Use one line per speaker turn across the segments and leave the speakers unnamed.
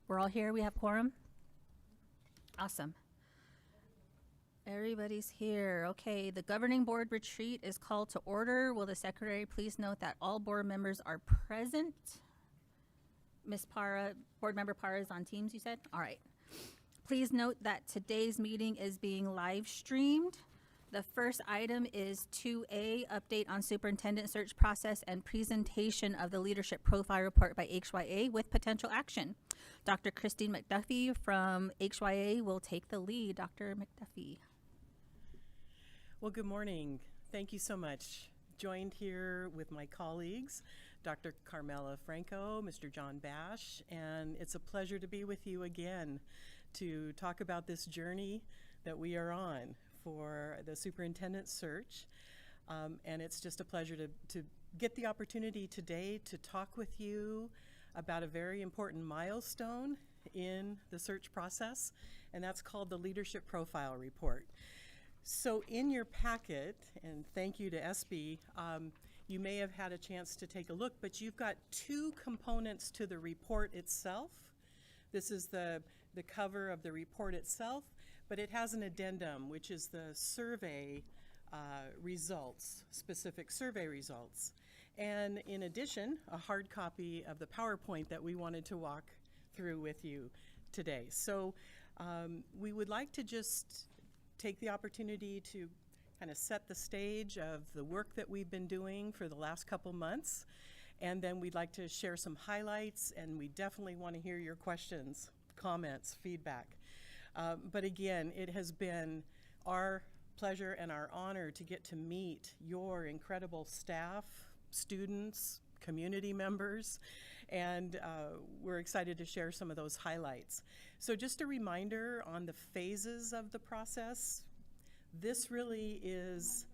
We're all here. We have quorum. Awesome. Everybody's here. Okay, the governing board retreat is called to order. Will the secretary please note that all board members are present? Ms. Para, board member Para is on Teams, you said? All right. Please note that today's meeting is being live streamed. The first item is 2A, update on superintendent search process and presentation of the leadership profile report by HYA with potential action. Dr. Christine McDuffie from HYA will take the lead. Dr. McDuffie.
Well, good morning. Thank you so much. Joined here with my colleagues, Dr. Carmela Franco, Mr. John Bash, and it's a pleasure to be with you again to talk about this journey that we are on for the superintendent search. And it's just a pleasure to get the opportunity today to talk with you about a very important milestone in the search process, and that's called the Leadership Profile Report. So in your packet, and thank you to SB, you may have had a chance to take a look, but you've got two components to the report itself. This is the cover of the report itself, but it has an addendum, which is the survey results, specific survey results. And in addition, a hard copy of the PowerPoint that we wanted to walk through with you today. So we would like to just take the opportunity to kind of set the stage of the work that we've been doing for the last couple months. And then we'd like to share some highlights, and we definitely want to hear your questions, comments, feedback. But again, it has been our pleasure and our honor to get to meet your incredible staff, students, community members, and we're excited to share some of those highlights. So just a reminder on the phases of the process. This really is,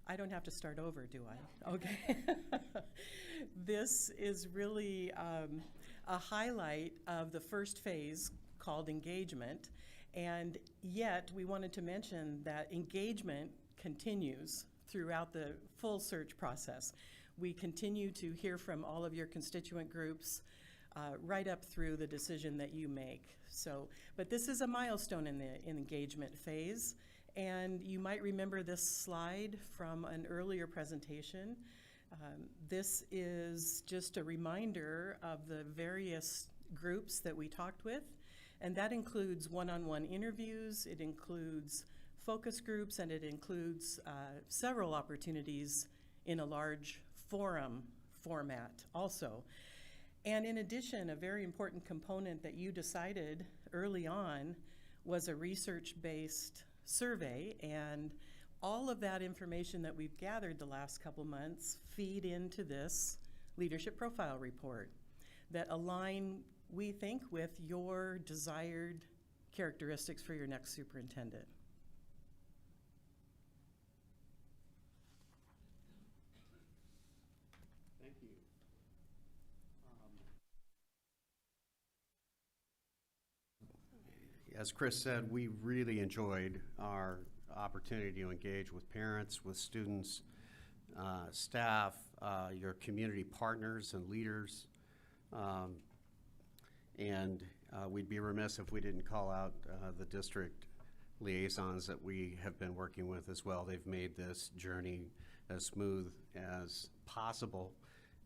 I don't have to start over, do I? Okay. This is really a highlight of the first phase called engagement, and yet we wanted to mention that engagement continues throughout the full search process. We continue to hear from all of your constituent groups right up through the decision that you make. So, but this is a milestone in the engagement phase, and you might remember this slide from an earlier presentation. This is just a reminder of the various groups that we talked with, and that includes one-on-one interviews, it includes focus groups, and it includes several opportunities in a large forum format also. And in addition, a very important component that you decided early on was a research-based survey, and all of that information that we've gathered the last couple months feed into this leadership profile report that align, we think, with your desired characteristics for your next superintendent.
Thank you. As Chris said, we really enjoyed our opportunity to engage with parents, with students, staff, your community partners and leaders. And we'd be remiss if we didn't call out the district liaisons that we have been working with as well. They've made this journey as smooth as possible,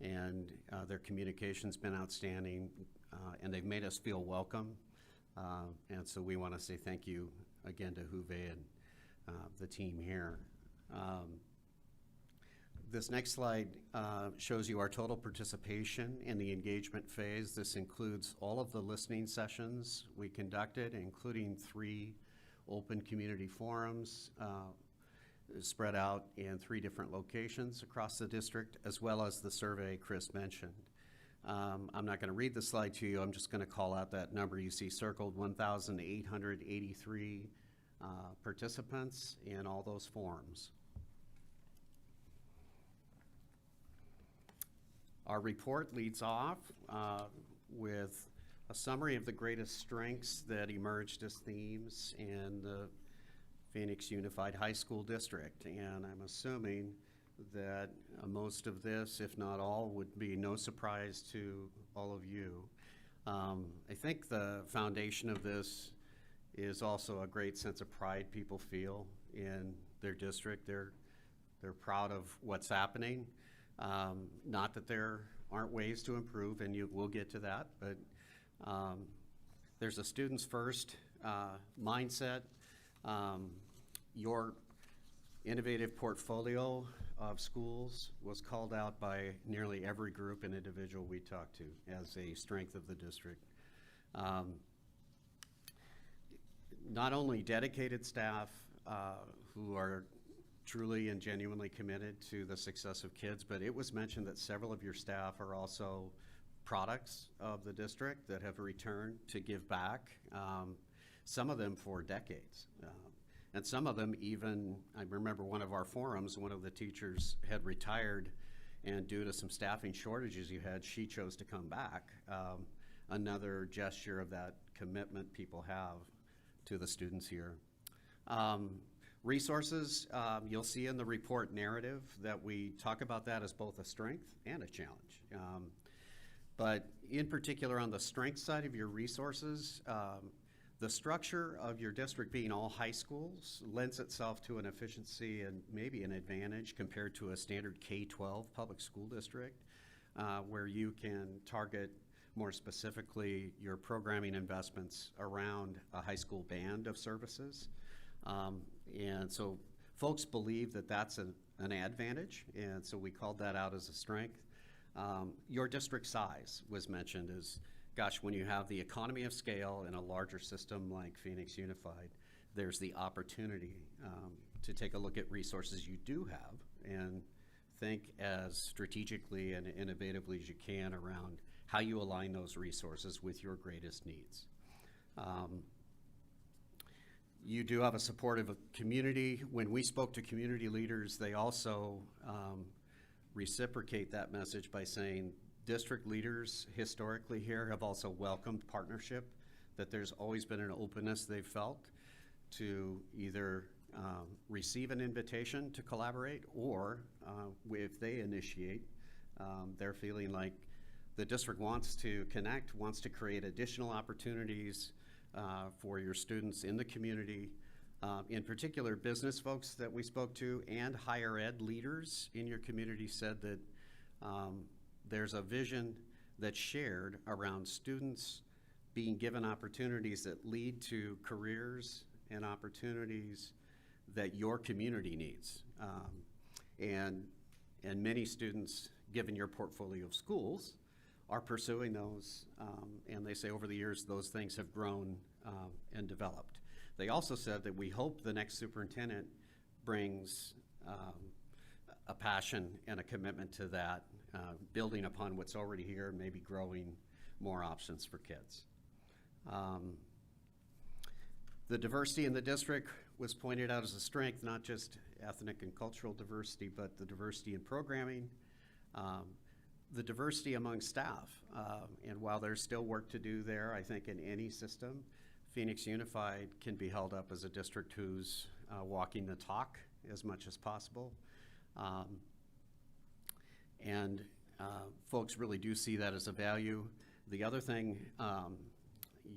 and their communication's been outstanding, and they've made us feel welcome. And so we want to say thank you again to Juve and the team here. This next slide shows you our total participation in the engagement phase. This includes all of the listening sessions we conducted, including 3 open community forums spread out in 3 different locations across the district, as well as the survey Chris mentioned. I'm not going to read the slide to you. I'm just going to call out that number you see circled, 1,883 participants in all those forums. Our report leads off with a summary of the greatest strengths that emerged as themes in the Phoenix Unified High School District. And I'm assuming that most of this, if not all, would be no surprise to all of you. I think the foundation of this is also a great sense of pride people feel in their district. They're proud of what's happening. Not that there aren't ways to improve, and we'll get to that, but there's a students first mindset. Your innovative portfolio of schools was called out by nearly every group and individual we talked to as a strength of the district. Not only dedicated staff who are truly and genuinely committed to the success of kids, but it was mentioned that several of your staff are also products of the district that have returned to give back, some of them for decades. And some of them even, I remember one of our forums, one of the teachers had retired, and due to some staffing shortages you had, she chose to come back. Another gesture of that commitment people have to the students here. Resources, you'll see in the report narrative that we talk about that as both a strength and a challenge. But in particular on the strength side of your resources, the structure of your district being all high schools lends itself to an efficiency and maybe an advantage compared to a standard K-12 public school district, where you can target more specifically your programming investments around a high school band of services. And so folks believe that that's an advantage, and so we called that out as a strength. Your district size was mentioned as, gosh, when you have the economy of scale in a larger system like Phoenix Unified, there's the opportunity to take a look at resources you do have and think as strategically and innovatively as you can around how you align those resources with your greatest needs. You do have a supportive community. When we spoke to community leaders, they also reciprocate that message by saying district leaders historically here have also welcomed partnership, that there's always been an openness they've felt to either receive an invitation to collaborate, or if they initiate, they're feeling like the district wants to connect, wants to create additional opportunities for your students in the community. In particular, business folks that we spoke to and higher ed leaders in your community said that there's a vision that's shared around students being given opportunities that lead to careers and opportunities that your community needs. And many students, given your portfolio of schools, are pursuing those, and they say over the years those things have grown and developed. They also said that we hope the next superintendent brings a passion and a commitment to that, building upon what's already here, maybe growing more options for kids. The diversity in the district was pointed out as a strength, not just ethnic and cultural diversity, but the diversity in programming, the diversity among staff. And while there's still work to do there, I think in any system, Phoenix Unified can be held up as a district who's walking the talk as much as possible. And folks really do see that as a value. The other thing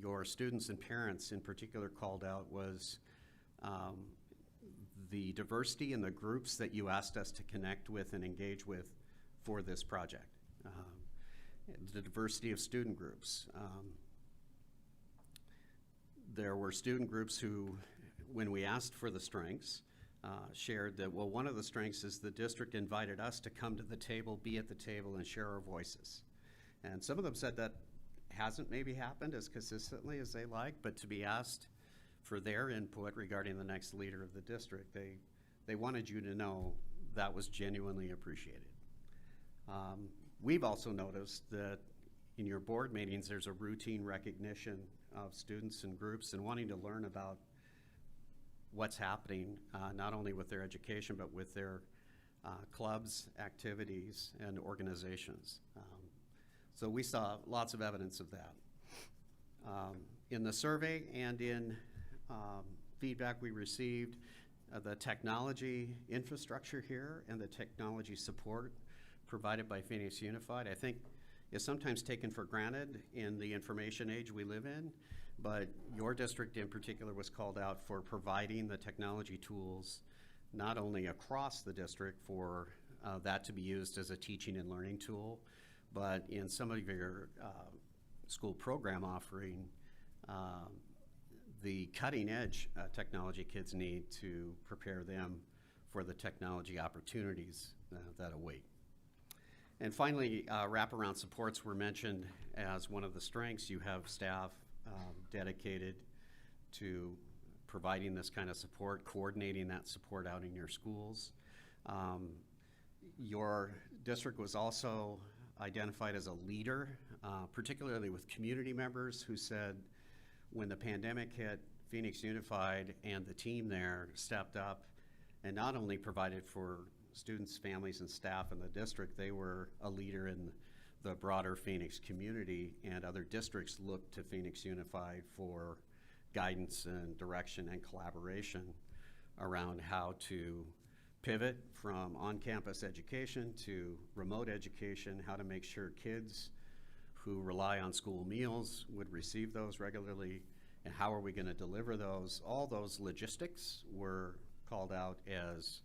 your students and parents in particular called out was the diversity in the groups that you asked us to connect with and engage with for this project. The diversity of student groups. There were student groups who, when we asked for the strengths, shared that, well, one of the strengths is the district invited us to come to the table, be at the table, and share our voices. And some of them said that hasn't maybe happened as consistently as they like, but to be asked for their input regarding the next leader of the district, they wanted you to know that was genuinely appreciated. We've also noticed that in your board meetings, there's a routine recognition of students and groups and wanting to learn about what's happening, not only with their education, but with their clubs, activities, and organizations. So we saw lots of evidence of that. In the survey and in feedback we received, The technology infrastructure here and the technology support provided by Phoenix Unified, I think, is sometimes taken for granted in the information age we live in, but your district in particular was called out for providing the technology tools not only across the district for that to be used as a teaching and learning tool, but in some of your school program offering, the cutting edge technology kids need to prepare them for the technology opportunities that await. And finally, wraparound supports were mentioned as one of the strengths. You have staff dedicated to providing this kind of support, coordinating that support out in your schools. Your district was also identified as a leader, particularly with community members who said when the pandemic hit, Phoenix Unified and the team there stepped up and not only provided for students, families, and staff in the district, they were a leader in the broader Phoenix community, and other districts looked to Phoenix Unified for guidance and direction and collaboration around how to pivot from on-campus education to remote education, how to make sure kids who rely on school meals would receive those regularly, and how are we going to deliver those. All those logistics were called out as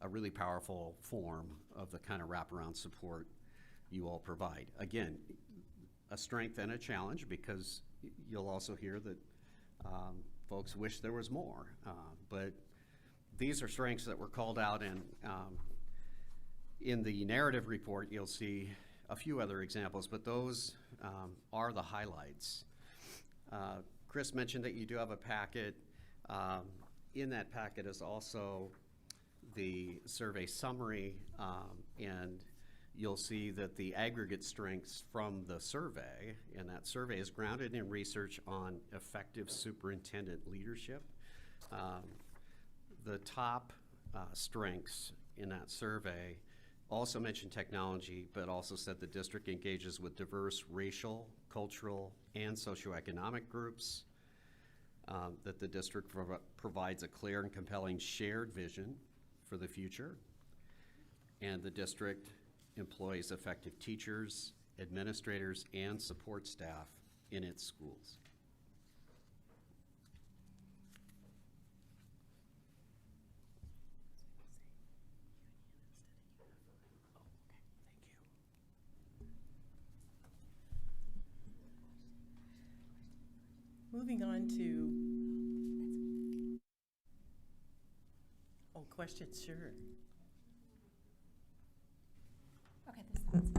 a really powerful form of the kind of wraparound support you all provide. Again, a strength and a challenge, because you'll also hear that folks wish there was more, but these are strengths that were called out, and in the narrative report you'll see a few other examples, but those are the highlights. Chris mentioned that you do have a packet. In that packet is also the survey summary, and you'll see that the aggregate strengths from the survey, and that survey is grounded in research on effective superintendent leadership. The top strengths in that survey also mentioned technology, but also said the district engages with diverse racial, cultural, and socioeconomic groups, that the district provides a clear and compelling shared vision for the future, and the district employs effective teachers, administrators, and support staff in its schools.
Moving on to, questions, sure.
Okay, this sounds.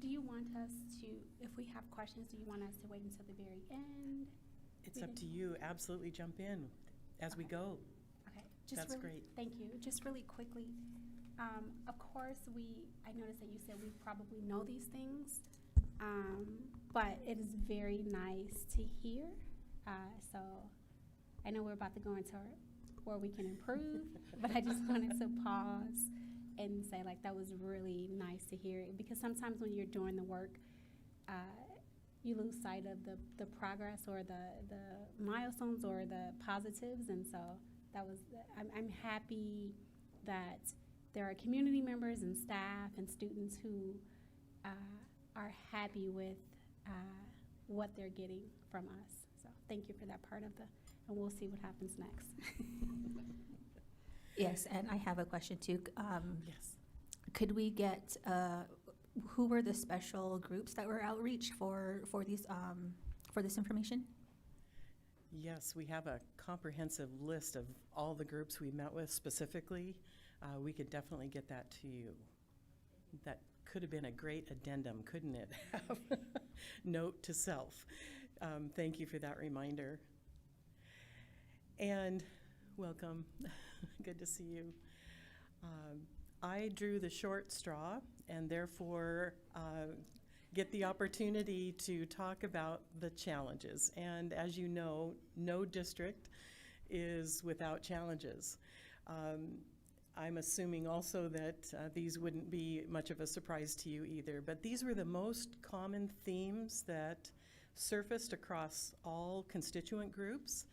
Do you want us to, if we have questions, do you want us to wait until the very end?
It's up to you. Absolutely jump in as we go.
Okay,
That's
really,
great.
Thank you. Just really quickly, of course, I noticed that you said we probably know these things, but it is very nice to hear. So I know we're about to go into where we can improve, but I just wanted to pause and say, like, that was really nice to hear, because sometimes when you're doing the work, you lose sight of the progress or the milestones or the positives, and so that was, I'm happy that there are community members and staff and students who are happy with what they're getting from us. So thank you for that part of and we'll see what happens next.
Yes, and I have a question too.
Yes.
Could we get, who were the special groups that were outreach for this information?
Yes, we have a comprehensive list of all the groups we met with specifically. We could definitely get that to you. That could have been a great addendum, couldn't it? Note to self. Thank you for that reminder. And welcome. Good to see you. I drew the short straw and therefore get the opportunity to talk about the challenges. And as you know, no district is without challenges. I'm assuming also that these wouldn't be much of a surprise to you either, but these were the most common themes that surfaced across all constituent groups.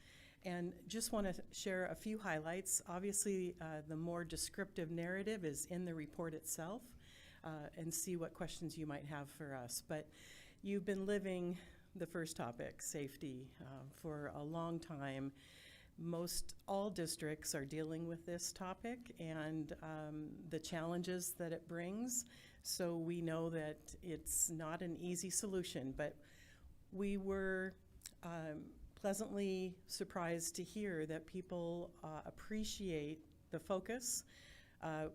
And just want to share a few highlights. Obviously, the more descriptive narrative is in the report itself, and see what questions you might have for us. But you've been living the first topic, safety, for a long time. Most all districts are dealing with this topic and the challenges that it brings. So we know that it's not an easy solution, but we were pleasantly surprised to hear that people appreciate the focus.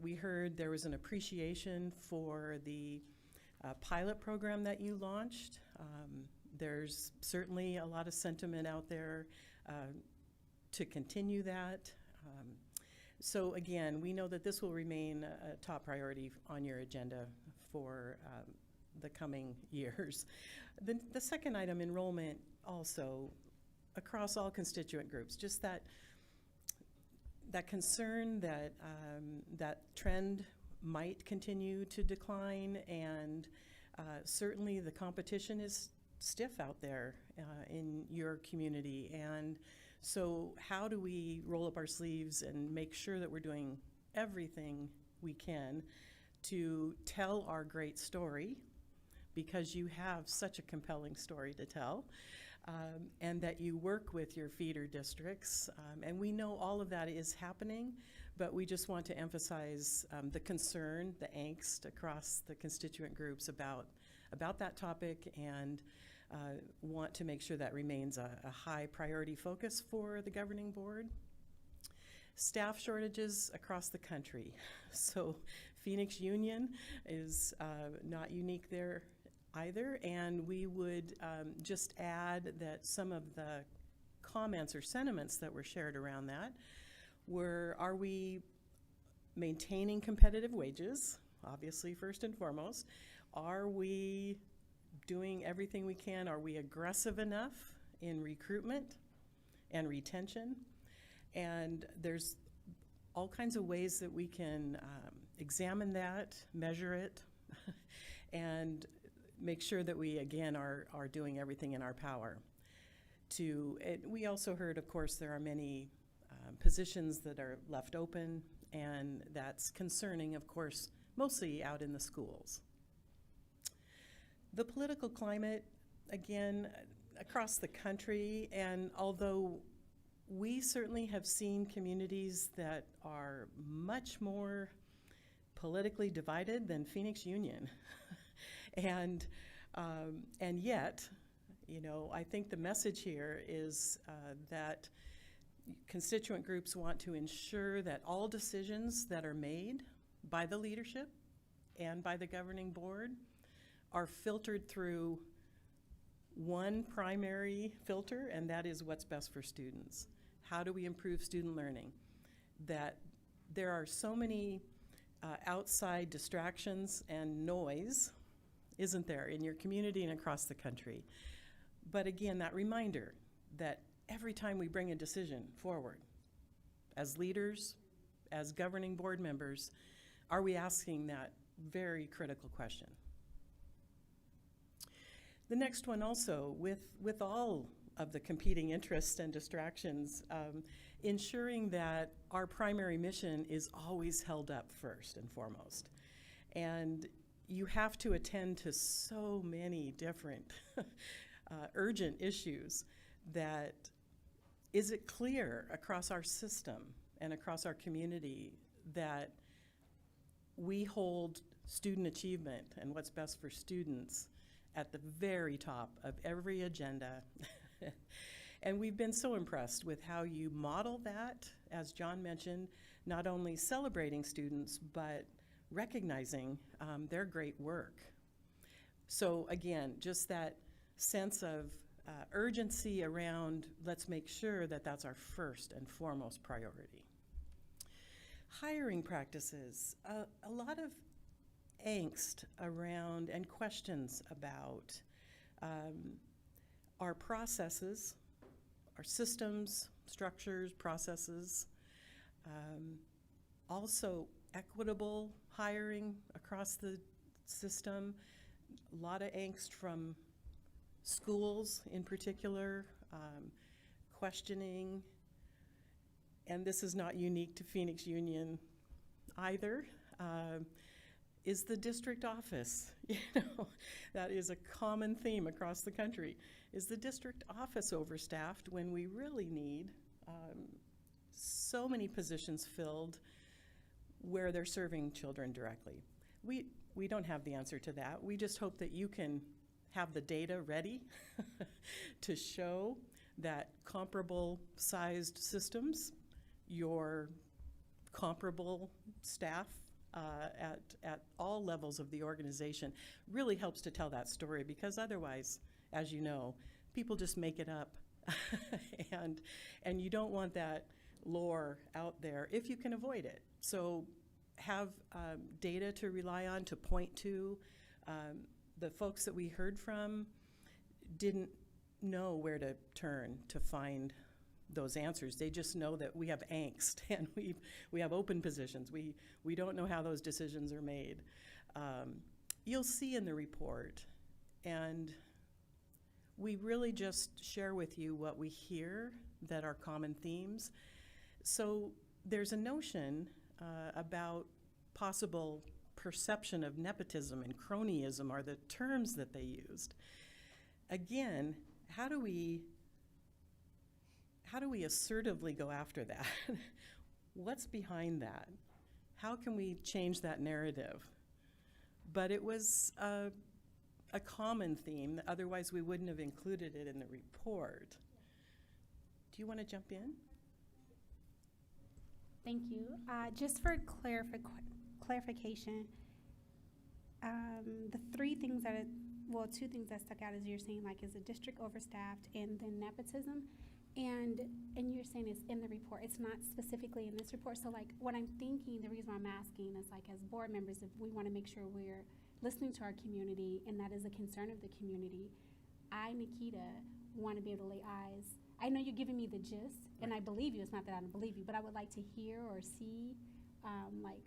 We heard there was an appreciation for the pilot program that you launched. There's certainly a lot of sentiment out there to continue that. So again, we know that this will remain a top priority on your agenda for the coming years. The second item, enrollment, also across all constituent groups, just that concern that that trend might continue to decline, and certainly the competition is stiff out there in your community. And so how do we roll up our sleeves and make sure that we're doing everything we can to tell our great story, because you have such a compelling story to tell, and that you work with your feeder districts. And we know all of that is happening, but we just want to emphasize the concern, the angst across the constituent groups about that topic, and want to make sure that remains a high priority focus for the governing board. Staff shortages across the country. So Phoenix Union is not unique there either, and we would just add that some of the comments or sentiments that were shared around that were, are we maintaining competitive wages? Obviously, first and foremost. Are we doing everything we can? Are we aggressive enough in recruitment and retention? And there's all kinds of ways that we can examine that, measure it, and make sure that we, again, are doing everything in our power. We also heard, of course, there are many positions that are left open, and that's concerning, of course, mostly out in the schools. The political climate, again, across the country, and although we certainly have seen communities that are much more politically divided than Phoenix Union. And yet, you know, I think the message here is that constituent groups want to ensure that all decisions that are made by the leadership and by the governing board are filtered through one primary filter, and that is what's best for students. How do we improve student learning? That there are so many outside distractions and noise, isn't there, in your community and across the country. But again, that reminder that every time we bring a decision forward, as leaders, as governing board members, are we asking that very critical question? The next one also, with all of the competing interests and distractions, ensuring that our primary mission is always held up first and foremost. And you have to attend to so many different urgent issues that, is it clear across our system and across our community that we hold student achievement and what's best for students at the very top of every agenda? And we've been so impressed with how you model that, as John mentioned, not only celebrating students, but recognizing their great work. So again, just that sense of urgency around, let's make sure that that's our first and foremost priority. Hiring practices, a lot of angst around and questions about our processes, our systems, structures, processes, also equitable hiring across the system, a lot of angst from schools in particular, questioning and this is not unique to Phoenix Union either, is the district office. You know, that is a common theme across the country. Is the district office overstaffed when we really need so many positions filled where they're serving children directly? We don't have the answer to that. We just hope that you can have the data ready to show that comparable sized systems, your comparable staff at all levels of the organization really helps to tell that story, because otherwise, as you know, people just make it up. and you don't want that lore out there if you can avoid it. So have data to rely on, to point to. The folks that we heard from didn't know where to turn to find those answers. They just know that we have angst and we have open positions. We don't know how those decisions are made. You'll see in the report, and we really just share with you what we hear that are common themes. So there's a notion about possible perception of nepotism and cronyism are the terms that they used. Again, how do we assertively go after that? What's behind that? How can we change that narrative? But it was a common theme, otherwise we wouldn't have included it in the report. Do you want to jump in?
Thank you. Just for clarification, the three things that, two things that stuck out as you're saying, like, is the district overstaffed and then nepotism, and you're saying it's in the report. It's not specifically in this report. So, like, what I'm thinking, the reason why I'm asking is, like, as board members, if we want to make sure we're listening to our community, and that is a concern of the community, I, Nikita, want to be able to lay eyes. I know you're giving me the gist, and I believe you. It's not that I don't believe you, but I would like to hear or see, like,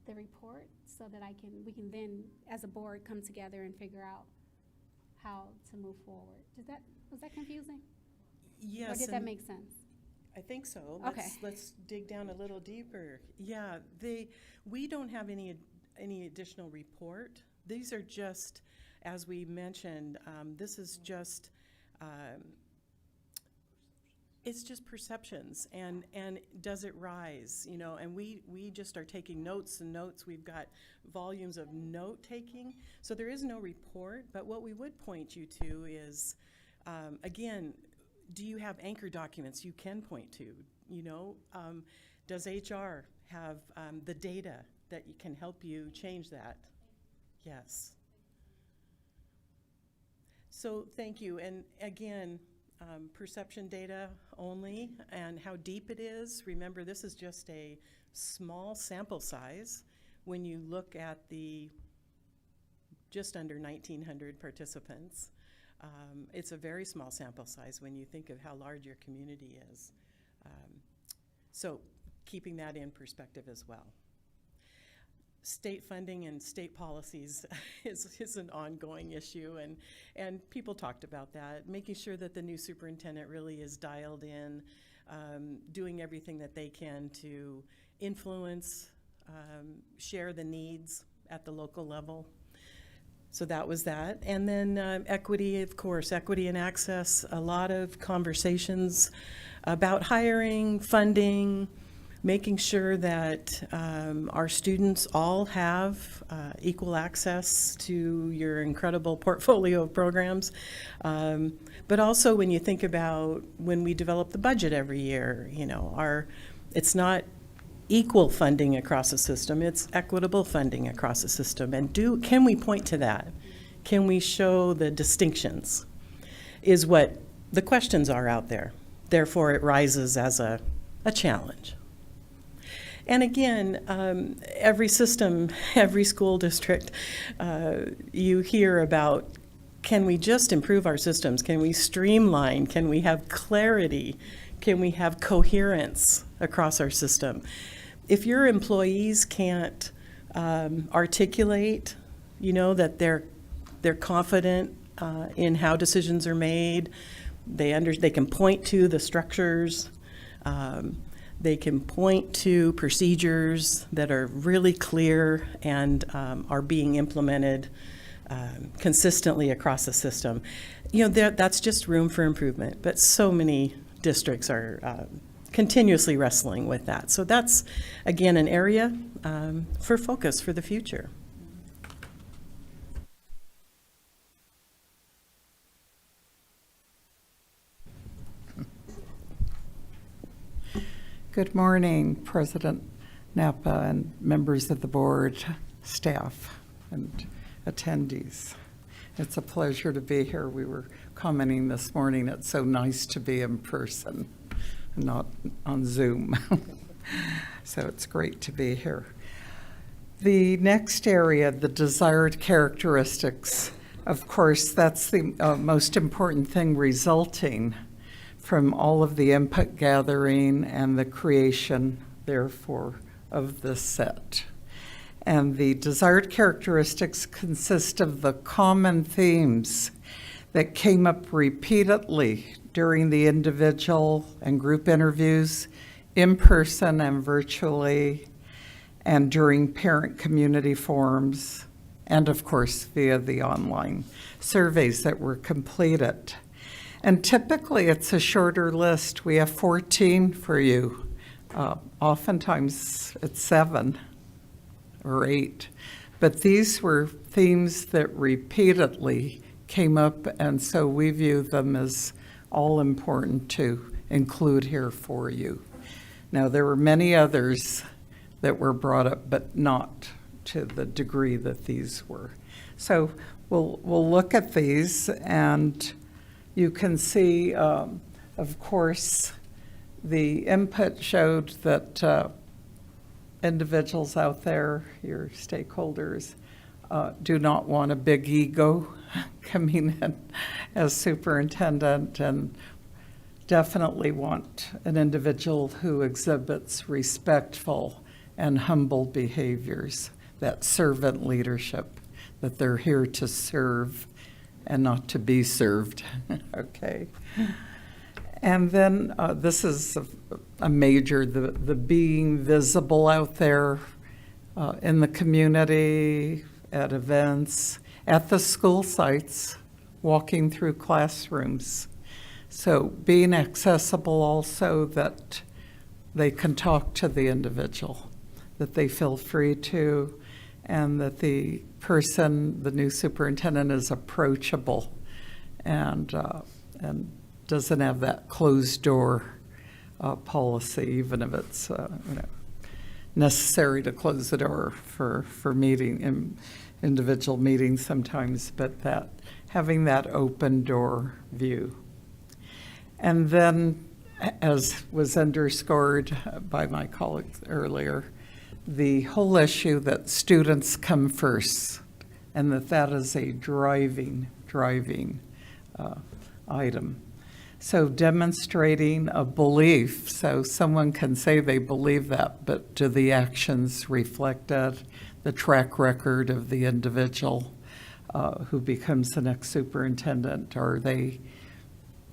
the report, so that we can then, as a board, come together and figure out how to move forward. Was that confusing?
Yes.
Or did that make sense?
I think so.
Okay.
Let's dig down a little deeper. Yeah, we don't have any additional report. These are just, as we mentioned, this is just, it's just perceptions, and does it rise, you know, and we just are taking notes and notes. We've got volumes of note taking, so there is no report, but what we would point you to is, again, do you have anchor documents you can point to, you know? Does HR have the data that can help you change that? Yes. So thank you, and again, perception data only, and how deep it is. Remember, this is just a small sample size when you look at the just under 1,900 participants. It's a very small sample size when you think of how large your community is. So keeping that in perspective as well. State funding and state policies is an ongoing issue, and people talked about that, making sure that the new superintendent really is dialed in, doing everything that they can to influence, share the needs at the local level. So that was that. And then equity, of course, equity and access, a lot of conversations about hiring, funding, making sure that our students all have equal access to your incredible portfolio of programs. But also when you think about when we develop the budget every year, you know, it's not equal funding across the system, it's equitable funding across the system. And can we point to that? Can we show the distinctions? Is what the questions are out there. Therefore, it rises as a challenge. And again, every system, every school district, you hear about, can we just improve our systems? Can we streamline? Can we have clarity? Can we have coherence across our system? If your employees can't articulate, you know, that they're confident in how decisions are made, they can point to the structures, They can point to procedures that are really clear and are being implemented consistently across the system. You know, that's just room for improvement, but so many districts are continuously wrestling with that. So that's, again, an area for focus for the future.
Good morning, President Napa and members of the board, staff, and attendees. It's a pleasure to be here. We were commenting this morning, it's so nice to be in person, not on Zoom. So it's great to be here. The next area, the desired characteristics, of course, that's the most important thing resulting from all of the input gathering and the creation, therefore, of the set. And the desired characteristics consist of the common themes that came up repeatedly during the individual and group interviews, in person and virtually, and during parent community forums, and of course via the online surveys that were completed. And typically it's a shorter list. We have 14 for you. Oftentimes it's 7 or 8. But these were themes that repeatedly came up, and so we view them as all important to include here for you. Now, there were many others that were brought up, but not to the degree that these were. So we'll look at these, and you can see, of course, the input showed that individuals out there, your stakeholders, do not want a big ego coming in as superintendent, and definitely want an individual who exhibits respectful and humble behaviors, that servant leadership, that they're here to serve and not to be served. Okay. And then this is a major, the being visible out there in the community, at events, at the school sites, walking through classrooms. So being accessible also, that they can talk to the individual, that they feel free to, and that the person, the new superintendent, is approachable and doesn't have that closed door policy, even if it's necessary to close the door for meeting, individual meetings sometimes, but that having that open door view. And then, as was underscored by my colleagues earlier, the whole issue that students come first, and that is a driving item. So demonstrating a belief, so someone can say they believe that, but do the actions reflect that? The track record of the individual who becomes the next superintendent,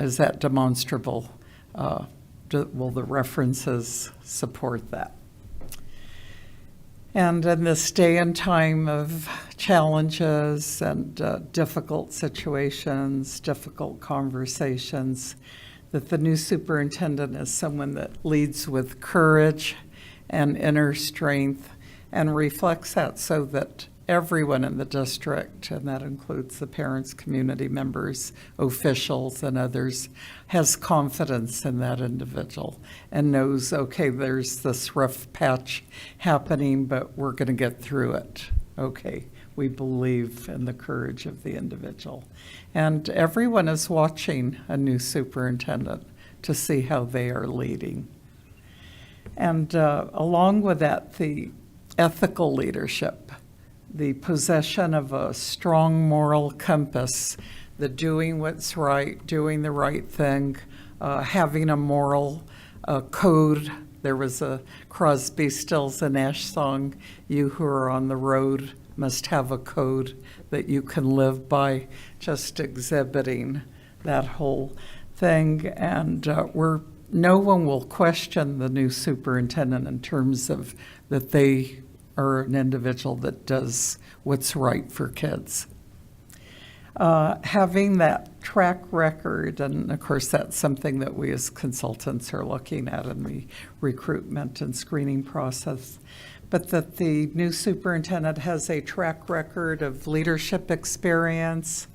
is that demonstrable? Will the references support that? And in this day and time of challenges and difficult situations, difficult conversations, that the new superintendent is someone that leads with courage and inner strength and reflects that, so that everyone in the district, and that includes the parents, community members, officials, and others, has confidence in that individual and knows, okay, there's this rough patch happening, but we're going to get through it. Okay, we believe in the courage of the individual. And everyone is watching a new superintendent to see how they are leading. And along with that, the ethical leadership, the possession of a strong moral compass, the doing what's right, doing the right thing, having a moral code. There was a Crosby, Stills, and Nash song, "You who are on the road must have a code that you can live by," just exhibiting that whole thing. And we're no one will question the new superintendent in terms of that they are an individual that does what's right for kids. Having that track record, and of course that's something that we as consultants are looking at in the recruitment and screening process, but that the new superintendent has a track record of leadership experience,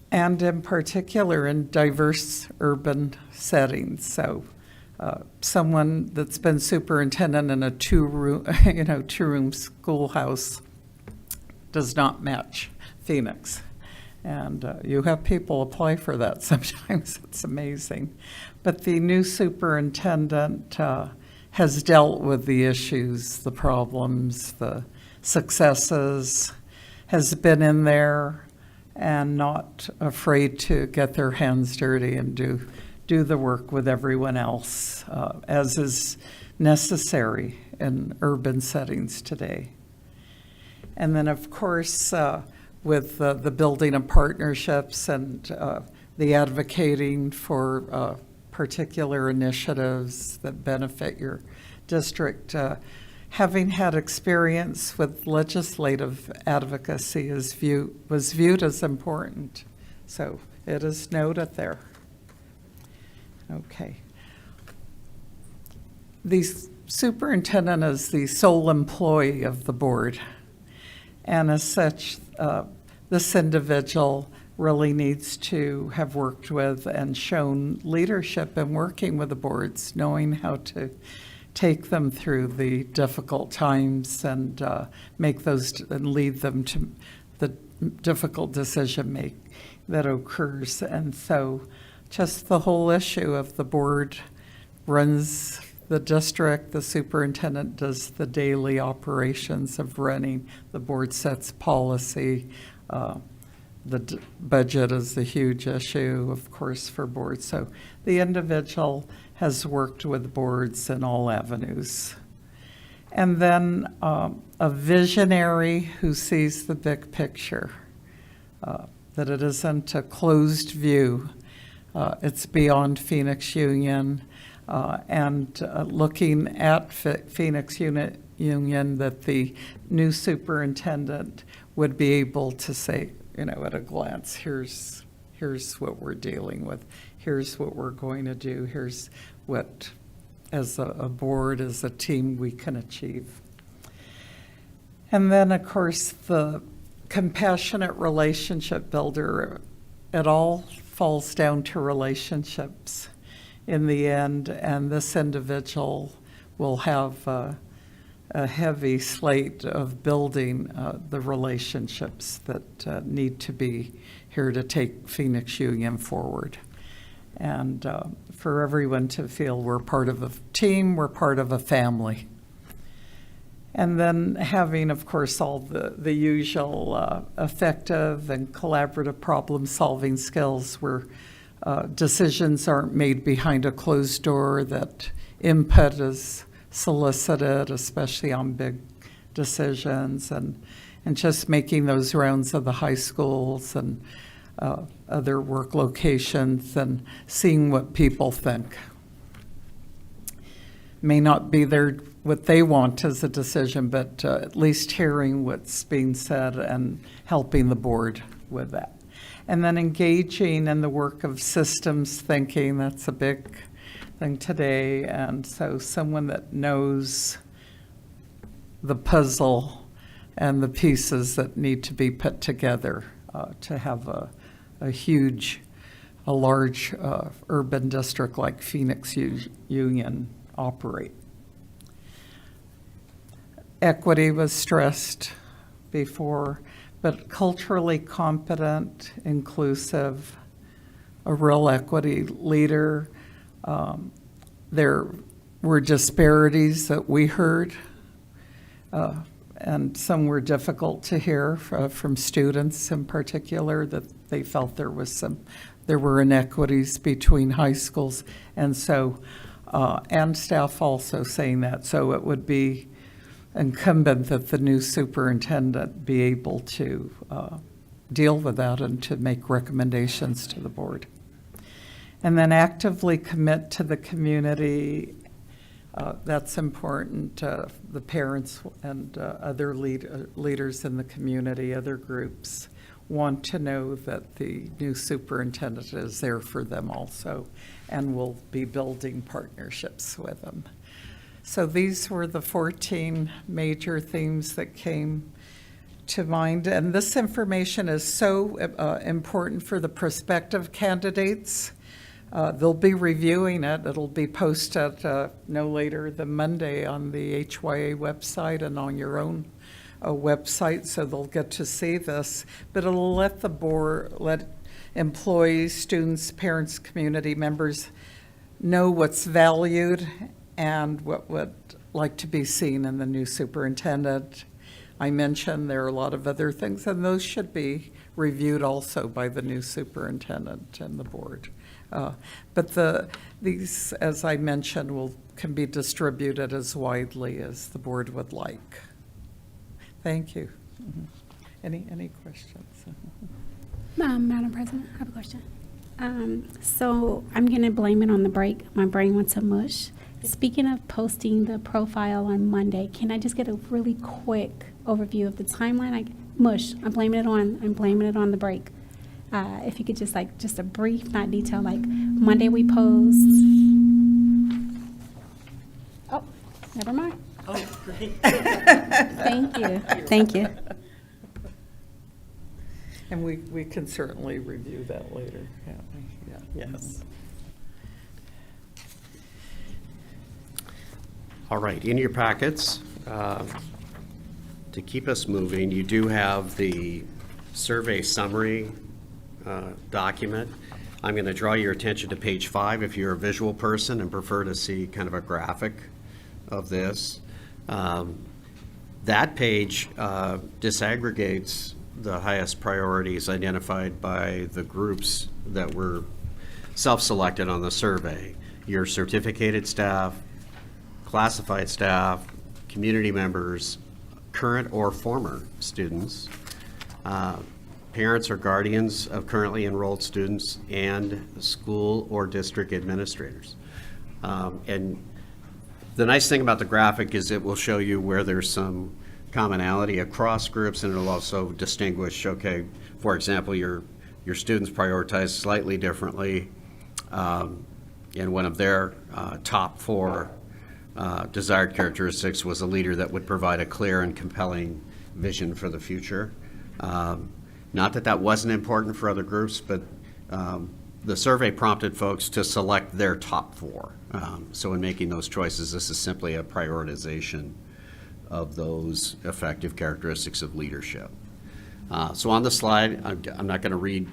and in particular in diverse urban settings. So someone that's been superintendent in a two-room schoolhouse does not match Phoenix. And you have people apply for that sometimes. It's amazing. But the new superintendent has dealt with the issues, the problems, the successes, has been in there and not afraid to get their hands dirty and do the work with everyone else, as is necessary in urban settings today. And then, of course, with the building of partnerships and the advocating for particular initiatives that benefit your district, having had experience with legislative advocacy was viewed as important. So it is noted there. Okay. The superintendent is the sole employee of the board. And as such, this individual really needs to have worked with and shown leadership in working with the boards, knowing how to take them through the difficult times and make those and lead them to the difficult decision making that occurs. And so just the whole issue of the board runs the district, the superintendent does the daily operations of running, the board sets policy. The budget is a huge issue, of course, for boards. So the individual has worked with boards in all avenues. And then a visionary who sees the big picture, that it isn't a closed view. It's beyond Phoenix Union, and looking at Phoenix Union, that the new superintendent would be able to say, at a glance, here's what we're dealing with, here's what we're going to do, here's what, as a board, as a team, we can achieve. And then, of course, the compassionate relationship builder, it all falls down to relationships in the end, and this individual will have a heavy slate of building the relationships that need to be here to take Phoenix Union forward. And for everyone to feel we're part of a team, we're part of a family. And then having, of course, all the usual effective and collaborative problem-solving skills where decisions aren't made behind a closed door, that input is solicited, especially on big decisions, and just making those rounds of the high schools and other work locations and seeing what people think. May not be what they want as a decision, but at least hearing what's being said and helping the board with that. And then engaging in the work of systems thinking, that's a big thing today. And so someone that knows the puzzle and the pieces that need to be put together to have a large urban district like Phoenix Union operate. Equity was stressed before, but culturally competent, inclusive, a real equity leader. There were disparities that we heard, and some were difficult to hear from students in particular, that they felt there were inequities between high schools, and so, and staff also saying that. So it would be incumbent that the new superintendent be able to deal with that and to make recommendations to the board. And then actively commit to the community. That's important. The parents and other leaders in the community, other groups, want to know that the new superintendent is there for them also and will be building partnerships with them. So these were the 14 major themes that came to mind. And this information is so important for the prospective candidates. They'll be reviewing it. It'll be posted no later than Monday on the HYA website and on your own website, so they'll get to see this. But it'll let the board, let employees, students, parents, community members know what's valued and what would like to be seen in the new superintendent. I mentioned there are a lot of other things, and those should be reviewed also by the new superintendent and the board. But these, as I mentioned, can be distributed as widely as the board would like. Thank you. Any questions?
Madam President, I have a question. So I'm going to blame it on the break. My brain went to mush. Speaking of posting the profile on Monday, can I just get a really quick overview of the timeline? I'm blaming it on the break. If you could just a brief, not detail, like Monday we post. Oh, never mind.
Oh, great.
Thank you.
And we can certainly review that later, can't we? Yeah.
Yes.
All right, in your packets, to keep us moving, you do have the survey summary document. I'm going to draw your attention to page 5 if you're a visual person and prefer to see kind of a graphic of this. That page disaggregates the highest priorities identified by the groups that were self-selected on the survey. Your certificated staff, classified staff, community members, current or former students, parents or guardians of currently enrolled students, and school or district administrators. And the nice thing about the graphic is it will show you where there's some commonality across groups, and it'll also distinguish, okay, for example, your students prioritize slightly differently, and one of their top 4 desired characteristics was a leader that would provide a clear and compelling vision for the future. Not that that wasn't important for other groups, but the survey prompted folks to select their top 4. So in making those choices, this is simply a prioritization of those effective characteristics of leadership. So on the slide, I'm not going to read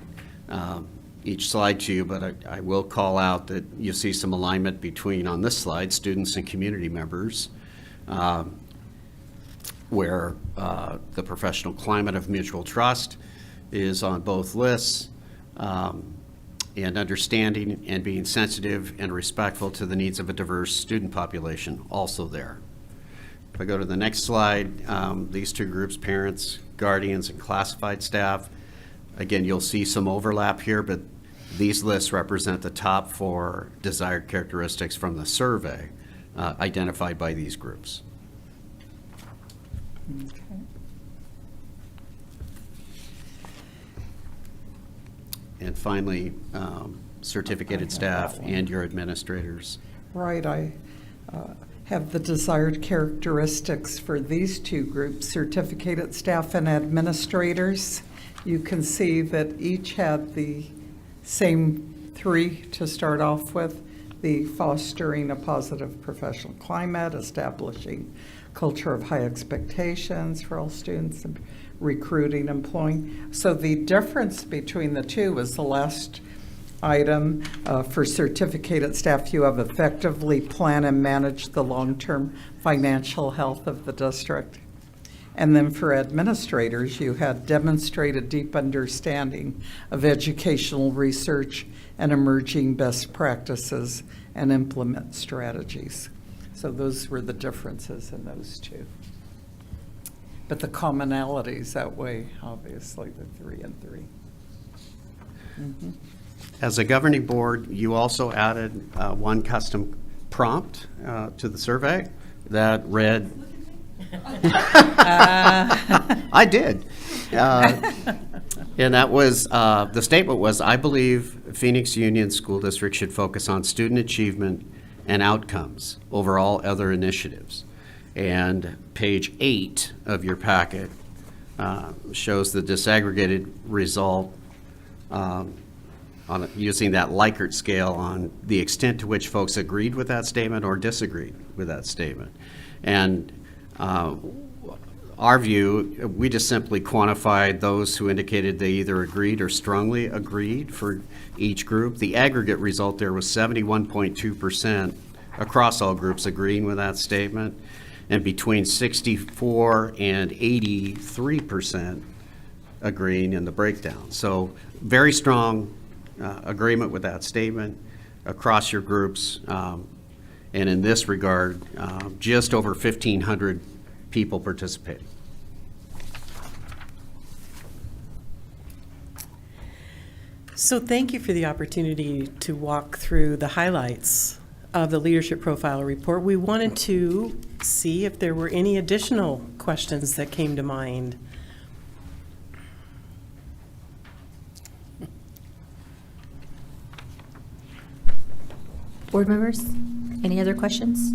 each slide to you, but I will call out that you see some alignment between, on this slide, students and community members, where the professional climate of mutual trust is on both lists, and understanding and being sensitive and respectful to the needs of a diverse student population, also there. If I go to the next slide, these 2 groups, parents, guardians, and classified staff, again, you'll see some overlap here, but these lists represent the top 4 desired characteristics from the survey identified by these groups.
Okay.
And finally, certificated staff
that one.
and your administrators.
Right, I have the desired characteristics for these 2 groups, certificated staff and administrators. You can see that each had the same 3 to start off with: the fostering a positive professional climate, establishing culture of high expectations for all students, and recruiting, employing. So the difference between the 2 was the last item. For certificated staff, you have effectively plan and manage the long-term financial health of the district. And then for administrators, you had demonstrated deep understanding of educational research and emerging best practices and implement strategies. So those were the differences in those 2. But the commonalities outweigh, obviously, the 3 and 3.
As a governing board, you also added one custom prompt to the survey that read, I did. And that was, the statement was, I believe Phoenix Union School District should focus on student achievement and outcomes over all other initiatives. And page 8 of your packet shows the disaggregated result on using that Likert scale on the extent to which folks agreed with that statement or disagreed with that statement. And our view, we just simply quantified those who indicated they either agreed or strongly agreed for each group. The aggregate result there was 71.2% across all groups agreeing with that statement, and between 64 and 83% agreeing in the breakdown. So very strong agreement with that statement across your groups. And in this regard, just over 1,500 people participating.
So thank you for the opportunity to walk through the highlights of the leadership profile report. We wanted to see if there were any additional questions that came to mind.
Board members, any other questions?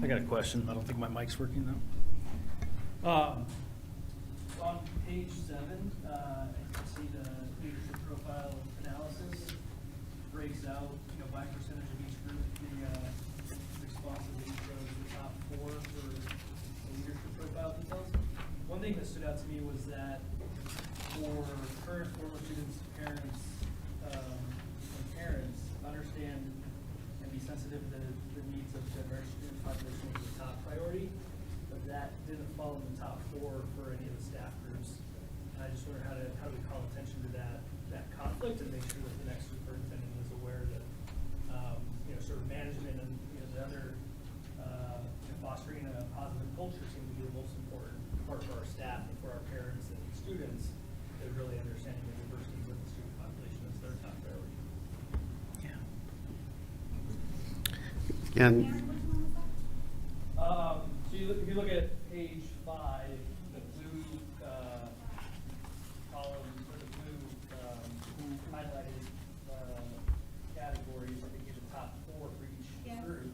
I got a question. I don't think my mic's working though. On page 7, I can see the leadership profile analysis breaks out, by percentage of each group, the responses each row to the top 4 for the leadership profile details. One thing that stood out to me was that for current, former students, parents, and parents, understand and be sensitive to the needs of diverse student population was the top priority, but that didn't fall in the top 4 for any of the staff groups. And I just wonder how do we call attention to that conflict and make sure that the next superintendent is aware that, sort of management and, the other, fostering a positive culture seem to be the most important part for our staff and for our parents and students, is really understanding the diverse needs of the student population as their top priority.
And
So if you look at page 5, the blue column, or the blue highlighted categories, I think are the top 4 for each group.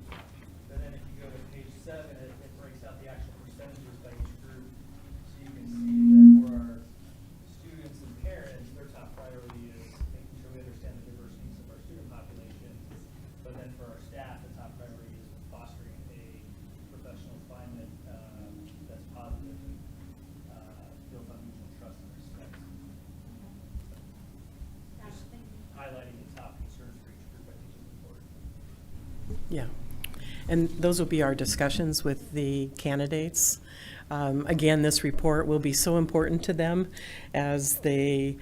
But then if you go to page 7, it breaks out the actual percentages by each group. So you can see that for our students and parents, their top priority is making sure we understand the diverse needs of our student population. But then for our staff, the top priority is fostering a professional climate that's positive and built on mutual trust and respect. Just highlighting the top concerns for each group, I think is important.
Yeah. And those will be our discussions with the candidates. Again, this report will be so important to them as they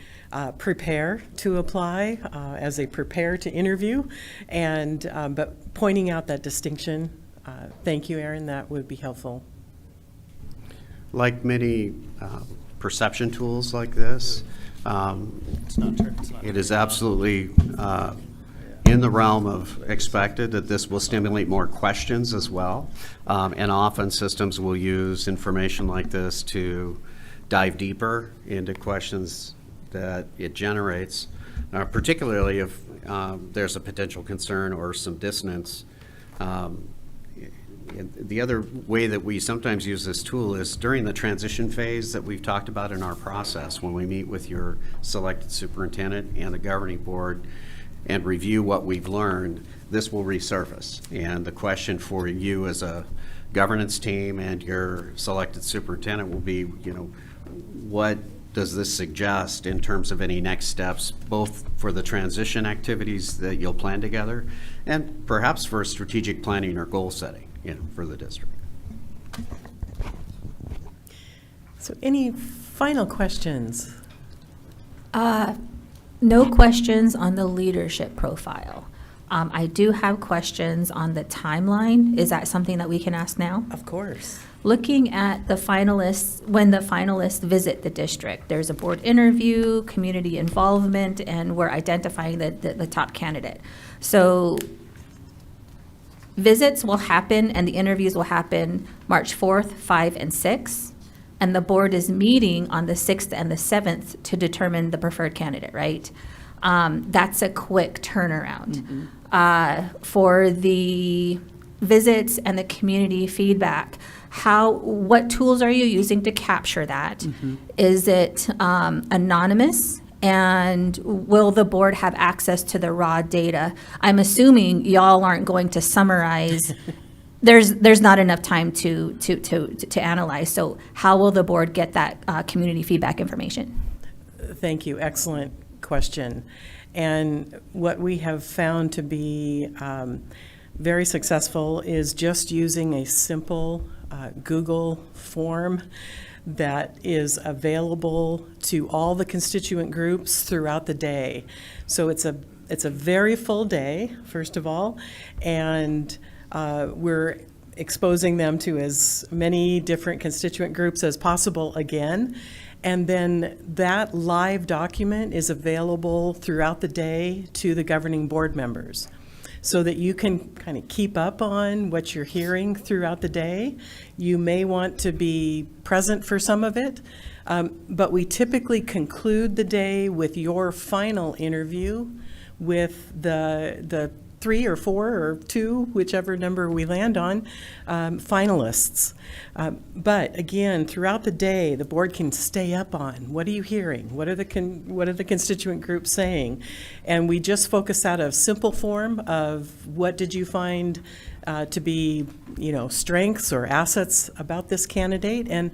prepare to apply, as they prepare to interview, and but pointing out that distinction. Thank you, Erin. That would be helpful.
like many perception tools like this, it is absolutely in the realm of expected that this will stimulate more questions as well. And often systems will use information like this to dive deeper into questions that it generates, particularly if there's a potential concern or some dissonance. The other way that we sometimes use this tool is during the transition phase that we've talked about in our process, when we meet with your selected superintendent and the governing board and review what we've learned, this will resurface. And the question for you as a governance team and your selected superintendent will be, what does this suggest in terms of any next steps, both for the transition activities that you'll plan together and perhaps for strategic planning or goal setting, for the district.
So any final questions?
No questions on the leadership profile. I do have questions on the timeline. Is that something that we can ask now?
Of course.
looking at the finalists, when the finalists visit the district, there's a board interview, community involvement, and we're identifying the top candidate. So visits will happen and the interviews will happen March 4th, 5, and 6. And the board is meeting on the 6th and the 7th to determine the preferred candidate, right? That's a quick turnaround. For the visits and the community feedback, what tools are you using to capture that? Is it anonymous? And will the board have access to the raw data? I'm assuming y'all aren't going to summarize. There's not enough time to analyze. So how will the board get that community feedback information?
Thank you. Excellent question. And what we have found to be very successful is just using a simple Google form that is available to all the constituent groups throughout the day. So it's a very full day, first of all, and we're exposing them to as many different constituent groups as possible again. And then that live document is available throughout the day to the governing board members so that you can kind of keep up on what you're hearing throughout the day. You may want to be present for some of it, but we typically conclude the day with your final interview with the 3 or 4 or 2, whichever number we land on, finalists. But again, throughout the day, the board can stay up on what are you hearing? What are the constituent groups saying? And we just focus out a simple form of what did you find to be, strengths or assets about this candidate, and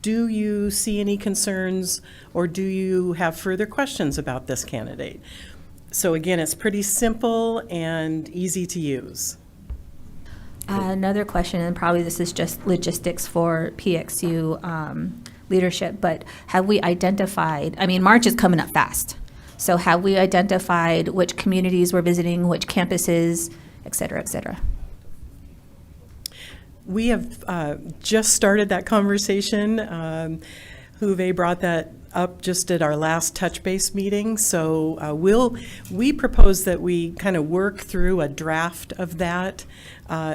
do you see any concerns or do you have further questions about this candidate? So again, it's pretty simple and easy to use.
Another question, and probably this is just logistics for PXU leadership, but have we identified, March is coming up fast. So have we identified which communities we're visiting, which campuses, et cetera, et cetera?
We have just started that conversation. Huve brought that up just at our last touch base meeting. So we propose that we kind of work through a draft of that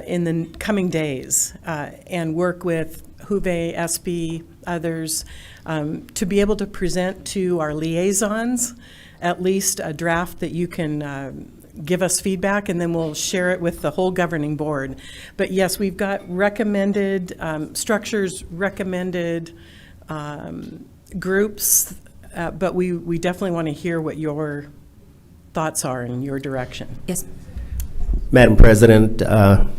in the coming days and work with Huve, SB, others to be able to present to our liaisons at least a draft that you can give us feedback, and then we'll share it with the whole governing board. But yes, we've got recommended structures, recommended groups, but we definitely want to hear what your thoughts are in your direction.
Yes.
Madam President,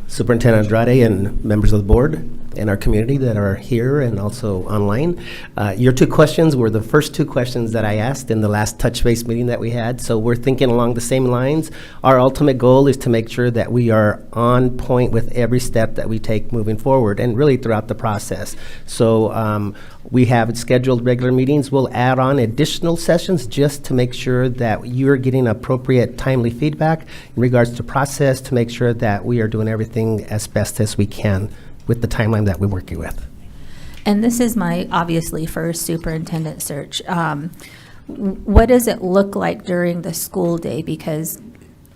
Superintendent Andrade, and members of the board and our community that are here and also online. Your 2 questions were the first 2 questions that I asked in the last touch base meeting that we had. So we're thinking along the same lines. Our ultimate goal is to make sure that we are on point with every step that we take moving forward and really throughout the process. So we have scheduled regular meetings. We'll add on additional sessions just to make sure that you're getting appropriate timely feedback in regards to process, to make sure that we are doing everything as best as we can with the timeline that we're working with.
And this is my, obviously, first superintendent search. What does it look like during the school day? Because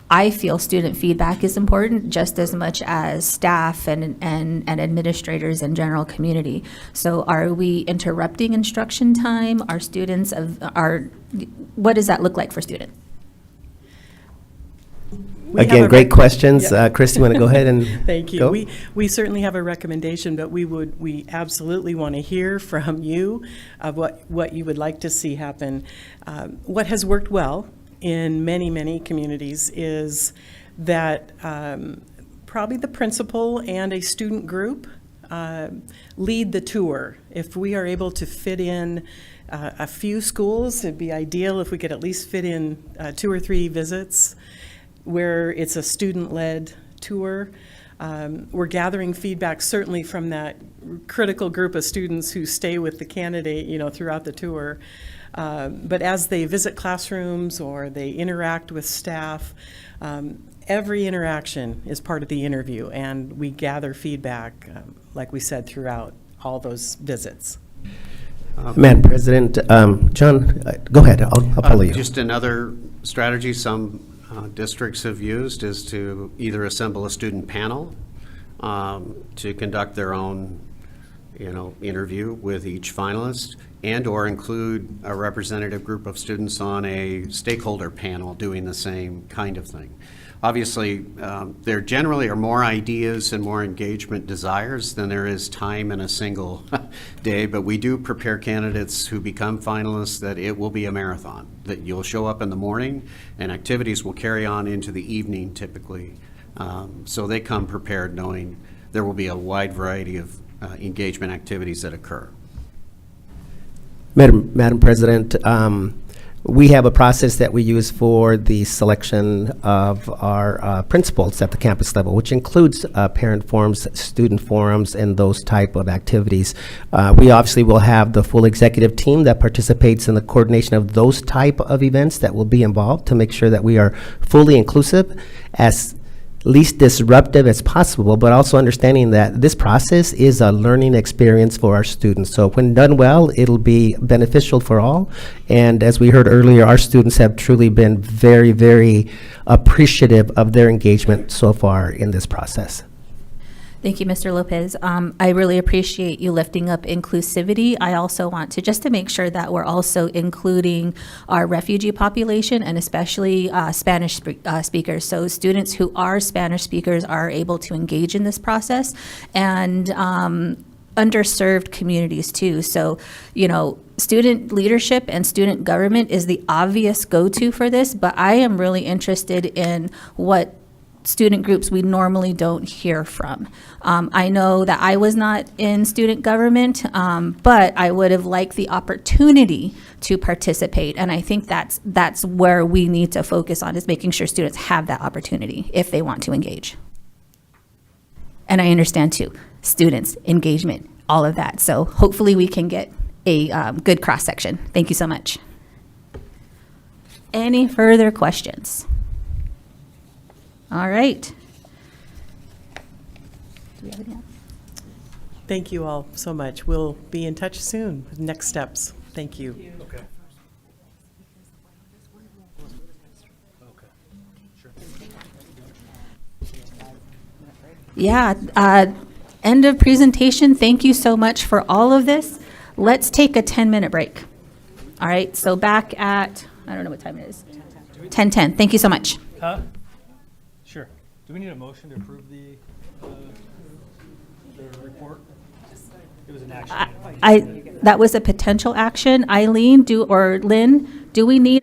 I feel student feedback is important just as much as staff and administrators and general community. So are we interrupting instruction time? Are students, what does that look like for students?
Again, great questions. Yep. Chris, you want to go ahead and
Thank you.
go?
We certainly have a recommendation, but we absolutely want to hear from you of what you would like to see happen. What has worked well in many, many communities is that probably the principal and a student group lead the tour. If we are able to fit in a few schools, it'd be ideal if we could at least fit in 2 or 3 visits where it's a student-led tour. We're gathering feedback certainly from that critical group of students who stay with the candidate, throughout the tour. But as they visit classrooms or they interact with staff, every interaction is part of the interview, and we gather feedback, like we said, throughout all those visits.
Madam President, John, go ahead. I'll follow you.
Just another strategy some districts have used is to either assemble a student panel to conduct their own, interview with each finalist, and/or include a representative group of students on a stakeholder panel doing the same kind of thing. Obviously, there generally are more ideas and more engagement desires than there is time in a single day, but we do prepare candidates who become finalists that it will be a marathon, that you'll show up in the morning and activities will carry on into the evening typically. So they come prepared knowing there will be a wide variety of engagement activities that occur.
Madam President, we have a process that we use for the selection of our principals at the campus level, which includes parent forums, student forums, and those type of activities. We obviously will have the full executive team that participates in the coordination of those type of events that will be involved to make sure that we are fully inclusive, as least disruptive as possible, but also understanding that this process is a learning experience for our students. So when done well, it'll be beneficial for all. And as we heard earlier, our students have truly been very, very appreciative of their engagement so far in this process.
Thank you, Mr. Lopez. I really appreciate you lifting up inclusivity. I also want to, just to make sure that we're also including our refugee population and especially Spanish speakers. So students who are Spanish speakers are able to engage in this process, and underserved communities too. So, student leadership and student government is the obvious go-to for this, but I am really interested in what student groups we normally don't hear from. I know that I was not in student government, but I would have liked the opportunity to participate. And I think that's where we need to focus on, is making sure students have that opportunity if they want to engage. And I understand too, students, engagement, all of that. So hopefully we can get a good cross-section. Thank you so much. Any further questions? All right. Do we have any else?
Thank you all so much. We'll be in touch soon with next steps. Thank you.
Okay.
Yeah, end of presentation. Thank you so much for all of this. Let's take a 10-minute break. All right, so back at, I don't know what time it is. 10:10. Thank you so much.
Huh? Sure. Do we need a motion to approve the report? It was an action item.
That was a potential action. Eileen, or Lynn, do we need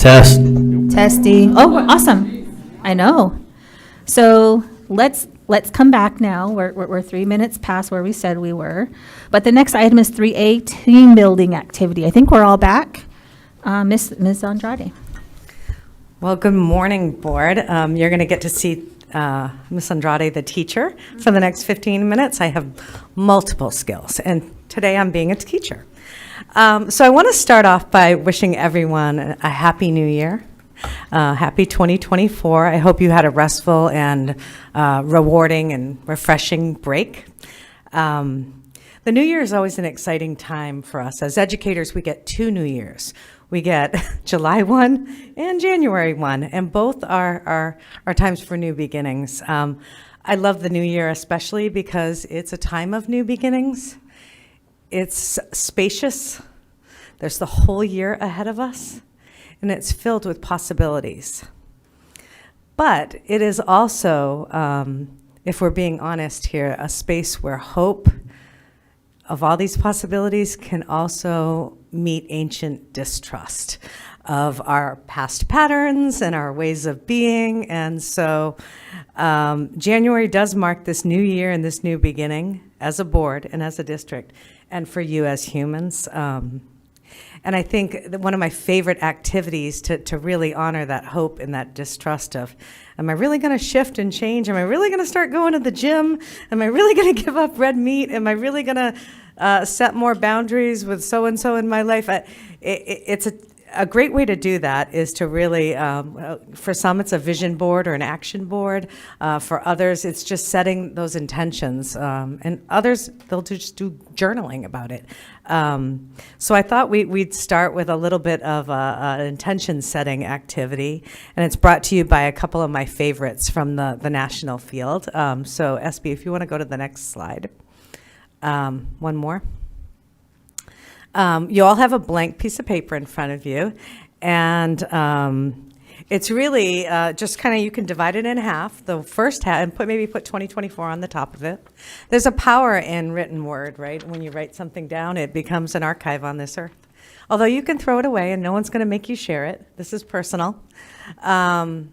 Test.
Testing. Oh, awesome. I know. So let's come back now. We're 3 minutes past where we said we were. But the next item is 3A, team building activity. I think we're all back. Ms. Andrade.
Well, good morning, board. You're going to get to see Ms. Andrade, the teacher, for the next 15 minutes. I have multiple skills, and today I'm being a teacher. So I want to start off by wishing everyone a happy new year. Happy 2024. I hope you had a restful and rewarding and refreshing break. The new year is always an exciting time for us. As educators, we get 2 New Years. We get July 1 and January 1, and both are times for new beginnings. I love the new year especially because it's a time of new beginnings. It's spacious. There's the whole year ahead of us, and it's filled with possibilities. But it is also, if we're being honest here, a space where hope of all these possibilities can also meet ancient distrust of our past patterns and our ways of being. And so January does mark this new year and this new beginning as a board and as a district, and for you as humans. And I think that one of my favorite activities to really honor that hope and that distrust of, am I really going to shift and change? Am I really going to start going to the gym? Am I really going to give up red meat? Am I really going to set more boundaries with so-and-so in my life? It's a great way to do that is to really, for some it's a vision board or an action board. For others, it's just setting those intentions. And others, they'll just do journaling about it. So I thought we'd start with a little bit of an intention setting activity. And it's brought to you by a couple of my favorites from the national field. So SB, if you want to go to the next slide. One more. You all have a blank piece of paper in front of you, and it's really just kind of, you can divide it in half. The first half, and maybe put 2024 on the top of it. There's a power in written word, right? When you write something down, it becomes an archive on this earth. Although you can throw it away and no one's going to make you share it. This is personal. When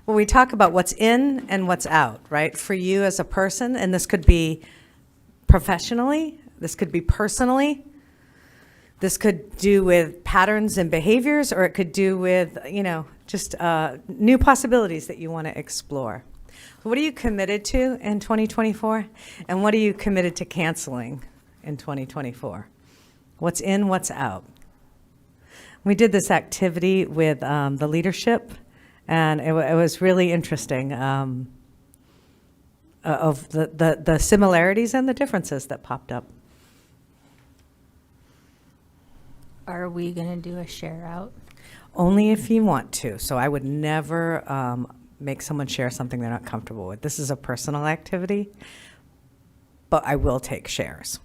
we talk about what's in and what's out, right? For you as a person, and this could be professionally, this could be personally, this could do with patterns and behaviors, or it could do with, just new possibilities that you want to explore. What are you committed to in 2024? And what are you committed to canceling in 2024? What's in, what's out? We did this activity with the leadership, and it was really interesting of the similarities and the differences that popped up.
Are we going to do a share out?
Only if you want to. So I would never make someone share something they're not comfortable with. This is a personal activity, but I will take shares.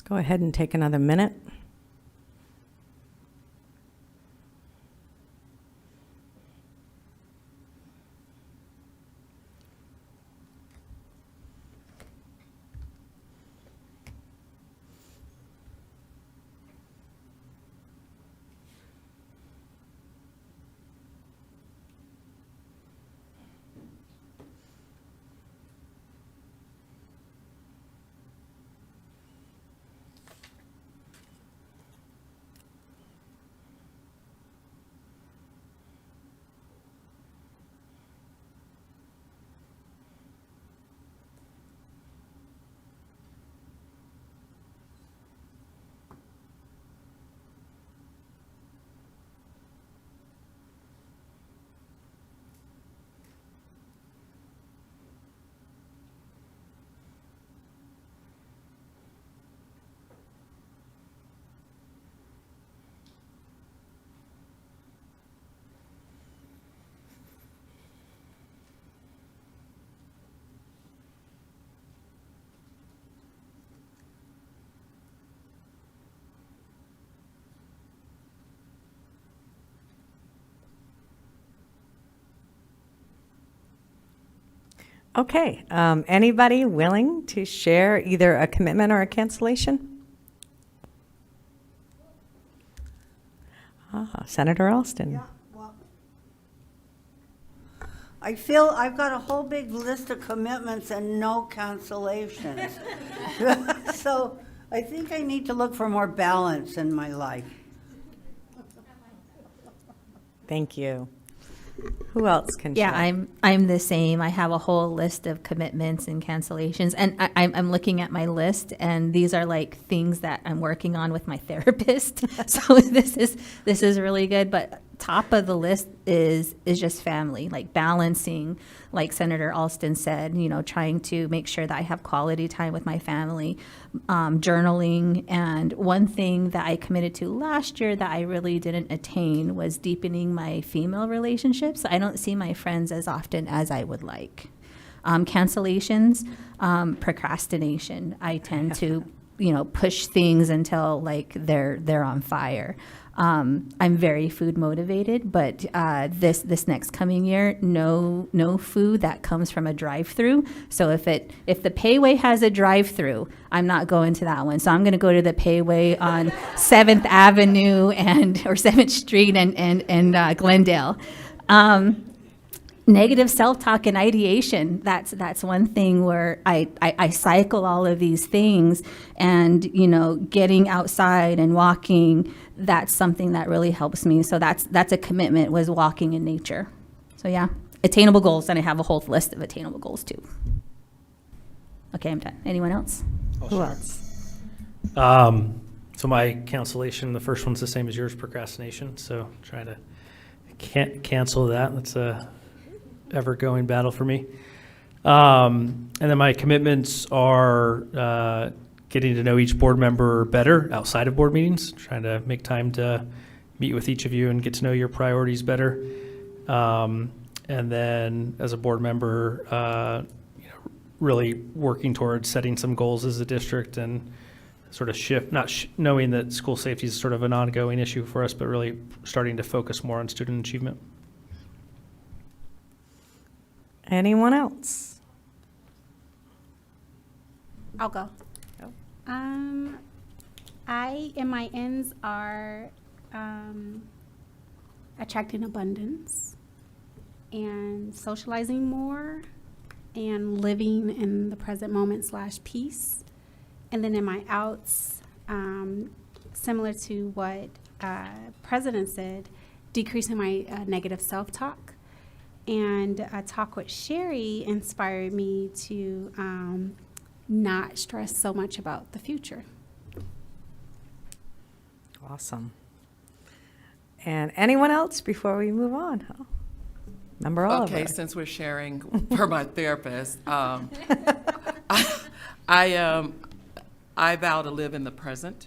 Let's go ahead and take another minute. Okay, anybody willing to share either a commitment or a cancellation? Senator Alston.
Yeah, well, I feel I've got a whole big list of commitments and no cancellations. So I think I need to look for more balance in my life.
Thank you. Who else can share?
Yeah, I'm the same. I have a whole list of commitments and cancellations, and I'm looking at my list, and these are like things that I'm working on with my therapist. So this is really good. But top of the list is just family, like balancing, like Senator Alston said, trying to make sure that I have quality time with my family, journaling. And one thing that I committed to last year that I really didn't attain was deepening my female relationships. I don't see my friends as often as I would like. Cancellations, procrastination. I tend to, push things until like they're on fire. I'm very food motivated, but this next coming year, no food that comes from a drive-through. So if the Payway has a drive-through, I'm not going to that one. So I'm going to go to the Payway on 7th Avenue or 7th Street and Glendale. Negative self-talk and ideation. That's one thing where I cycle all of these things, and getting outside and walking. That's something that really helps me. So that's a commitment, was walking in nature. So yeah, attainable goals, and I have a whole list of attainable goals too. Okay, I'm done. Anyone else?
Who else?
So my cancellation, the first one's the same as yours, procrastination. So trying to cancel that. That's a ever-going battle for me. And then my commitments are getting to know each board member better outside of board meetings, trying to make time to meet with each of you and get to know your priorities better. And then as a board member, really working towards setting some goals as a district and sort of knowing that school safety is sort of an ongoing issue for us, but really starting to focus more on student achievement.
Anyone else?
I'll go. In my ends are attracting abundance and socializing more and living in the present moment / peace. And then in my outs, similar to what President said, decreasing my negative self-talk. And a talk with Sherry inspired me to not stress so much about the future.
Awesome. And anyone else before we move on? Member Oliver.
Okay, since we're sharing for my therapist, I vow to live in the present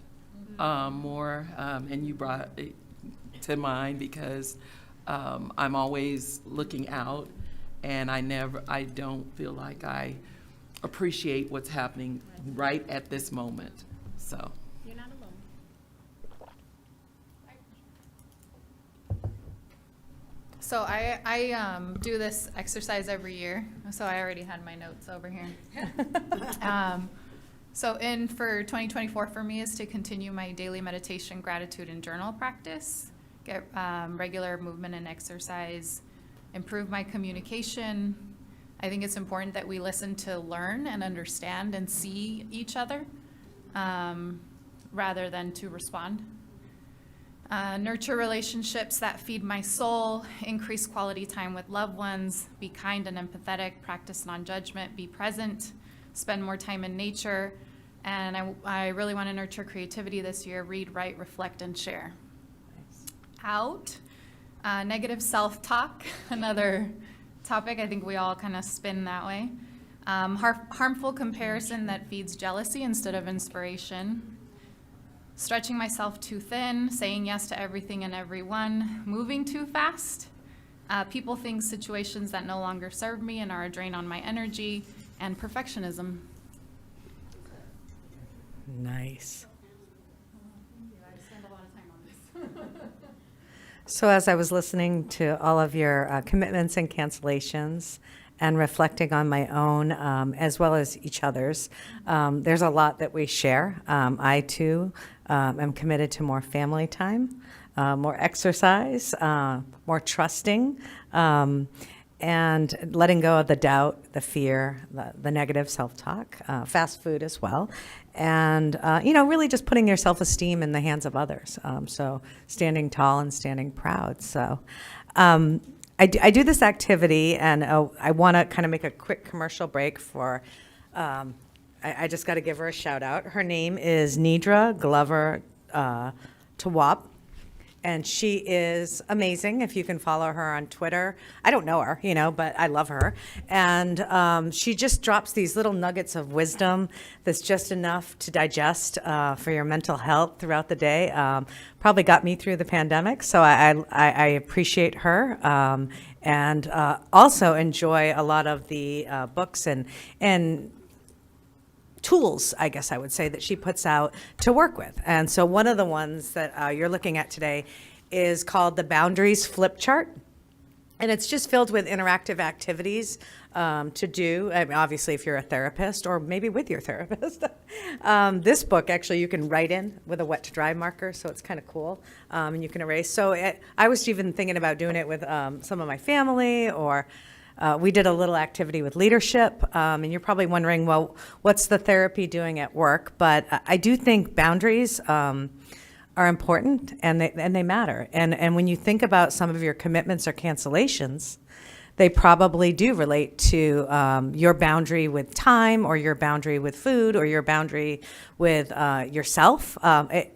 more, and you brought it to mind because I'm always looking out, and I don't feel like I appreciate what's happening right at this moment. So,
You're not alone.
So I do this exercise every year, so I already had my notes over here. So for 2024 for me is to continue my daily meditation, gratitude, and journal practice, get regular movement and exercise, improve my communication. I think it's important that we listen to learn and understand and see each other rather than to respond. Nurture relationships that feed my soul, increase quality time with loved ones, be kind and empathetic, practice non-judgment, be present, spend more time in nature, and I really want to nurture creativity this year, read, write, reflect, and share. Out, negative self-talk, another topic I think we all kind of spin that way. Harmful comparison that feeds jealousy instead of inspiration. Stretching myself too thin, saying yes to everything and everyone, moving too fast, people, things, situations that no longer serve me and are a drain on my energy, and perfectionism.
Nice.
I spend a lot of time on this.
So as I was listening to all of your commitments and cancellations and reflecting on my own as well as each other's, there's a lot that we share. I too am committed to more family time, more exercise, more trusting, and letting go of the doubt, the fear, the negative self-talk, fast food as well. And, really just putting your self-esteem in the hands of others. So standing tall and standing proud. So I do this activity, and I want to kind of make a quick commercial break for, I just got to give her a shout out. Her name is Nidra Glover Tawap. And she is amazing. If you can follow her on Twitter. I don't know her, but I love her. And she just drops these little nuggets of wisdom that's just enough to digest for your mental health throughout the day. Probably got me through the pandemic, so I appreciate her. And also enjoy a lot of the books and tools, I guess I would say, that she puts out to work with. And so one of the ones that you're looking at today is called the Boundaries Flip Chart. And it's just filled with interactive activities to do, obviously if you're a therapist or maybe with your therapist. This book, actually, you can write in with a wet to dry marker, so it's kind of cool, and you can erase. So I was even thinking about doing it with some of my family, or we did a little activity with leadership, and you're probably wondering, well, what's the therapy doing at work? But I do think boundaries are important, and they matter. And when you think about some of your commitments or cancellations, they probably do relate to your boundary with time, or your boundary with food, or your boundary with yourself,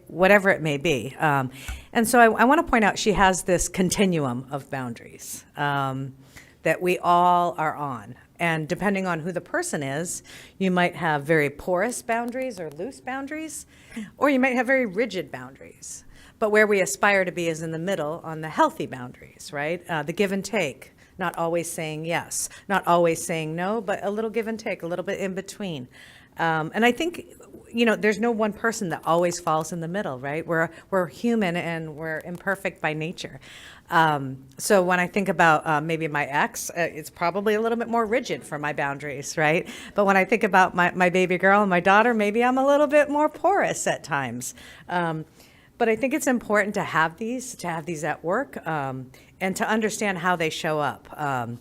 whatever it may be. And so I want to point out she has this continuum of boundaries that we all are on. And depending on who the person is, you might have very porous boundaries or loose boundaries, or you might have very rigid boundaries. But where we aspire to be is in the middle on the healthy boundaries, right? The give and take, not always saying yes, not always saying no, but a little give and take, a little bit in between. And I think, there's no one person that always falls in the middle, right? We're human and we're imperfect by nature. So when I think about maybe my ex, it's probably a little bit more rigid for my boundaries, right? But when I think about my baby girl and my daughter, maybe I'm a little bit more porous at times. But I think it's important to have these at work, and to understand how they show up.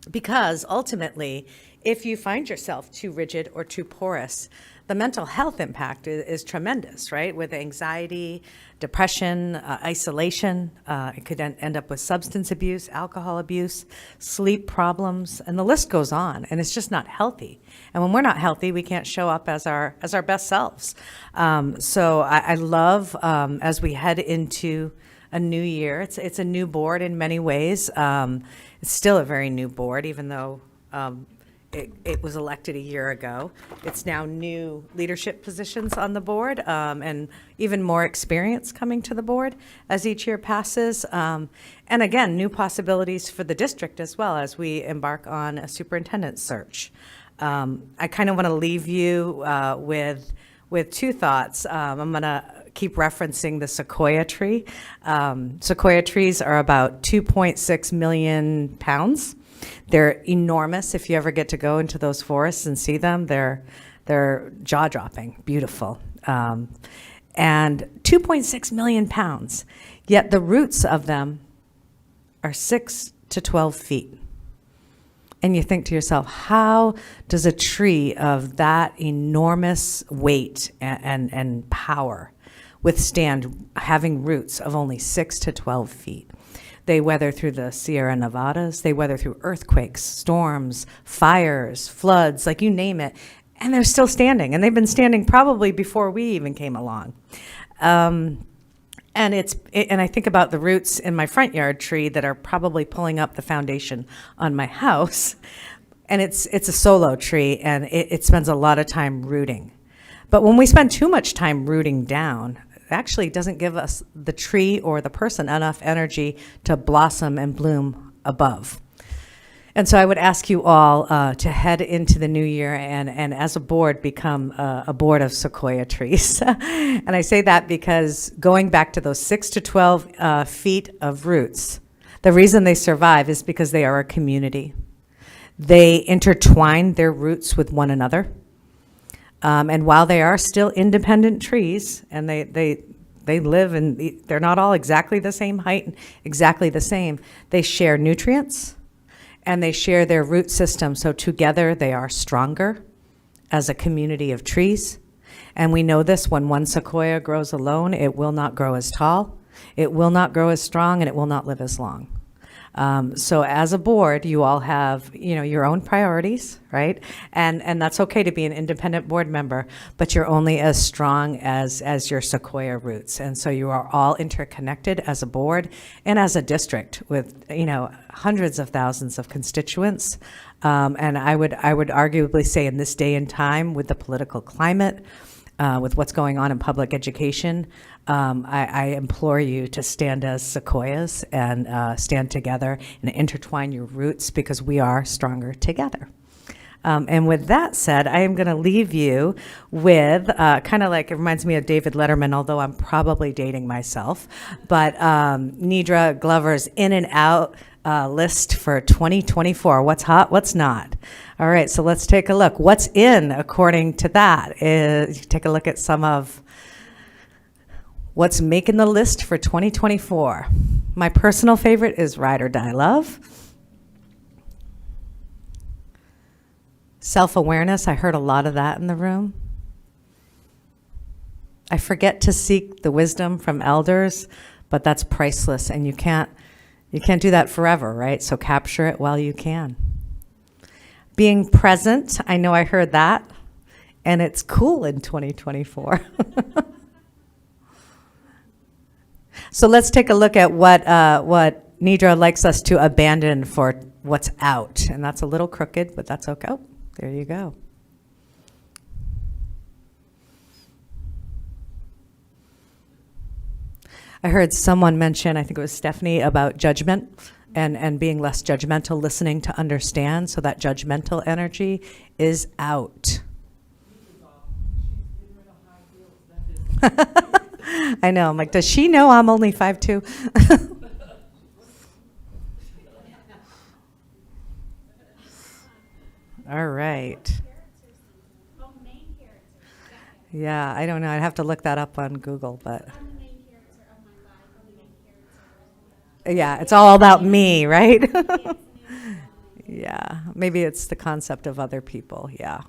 Because ultimately, if you find yourself too rigid or too porous, the mental health impact is tremendous, right? With anxiety, depression, isolation. It could end up with substance abuse, alcohol abuse, sleep problems, and the list goes on. And it's just not healthy. And when we're not healthy, we can't show up as our best selves. So I love, as we head into a new year, it's a new board in many ways. It's still a very new board, even though it was elected a year ago. It's now new leadership positions on the board, and even more experience coming to the board as each year passes. And again, new possibilities for the district as well as we embark on a superintendent search. I kind of want to leave you with with two thoughts. I'm going to keep referencing the sequoia tree. Sequoia trees are about 2.6 million pounds. They're enormous. If you ever get to go into those forests and see them, they're jaw-dropping, beautiful. And 2.6 million pounds, yet the roots of them are 6 to 12 feet. And you think to yourself, how does a tree of that enormous weight and power withstand having roots of only 6 to 12 feet? They weather through the Sierra Nevadas, they weather through earthquakes, storms, fires, floods, like you name it, and they're still standing. And they've been standing probably before we even came along. And I think about the roots in my front yard tree that are probably pulling up the foundation on my house. And it's a solo tree, and it spends a lot of time rooting. But when we spend too much time rooting down, it actually doesn't give us, the tree or the person, enough energy to blossom and bloom above. And so I would ask you all to head into the new year and as a board, become a board of sequoia trees. And I say that because going back to those 6 to 12 feet of roots, the reason they survive is because they are a community. They intertwine their roots with one another. And while they are still independent trees, and they live, and they're not all exactly the same height, exactly the same, they share nutrients, and they share their root system, so together they are stronger as a community of trees. And we know this, when one sequoia grows alone, it will not grow as tall, it will not grow as strong, and it will not live as long. So as a board, you all have, your own priorities, right? And that's okay to be an independent board member, but you're only as strong as your sequoia roots. And so you are all interconnected as a board and as a district with, hundreds of thousands of constituents. And I would arguably say in this day and time, with the political climate, with what's going on in public education, I implore you to stand as sequoias and stand together and intertwine your roots, because we are stronger together. And with that said, I am going to leave you with kind of like, it reminds me of David Letterman, although I'm probably dating myself, but Nidra Glover's In and Out list for 2024. What's hot, what's not? All right, so let's take a look. What's in, according to that, is take a look at some of what's making the list for 2024. My personal favorite is Ride or Die Love. Self-awareness, I heard a lot of that in the room. I forget to seek the wisdom from elders, but that's priceless, and you can't do that forever, right? So capture it while you can. Being present, I know I heard that, and it's cool in 2024. So let's take a look at what Nidra likes us to abandon for what's out. And that's a little crooked, but that's okay. Oh, there you go. I heard someone mention, I think it was Stephanie, about judgment and being less judgmental, listening to understand, so that judgmental energy is out. I know, I'm like, does she know I'm only 5'2"? All right. Yeah, I don't know, I'd have to look that up on Google, but. Yeah, it's all about me, right? Yeah, maybe it's the concept of other people, yeah.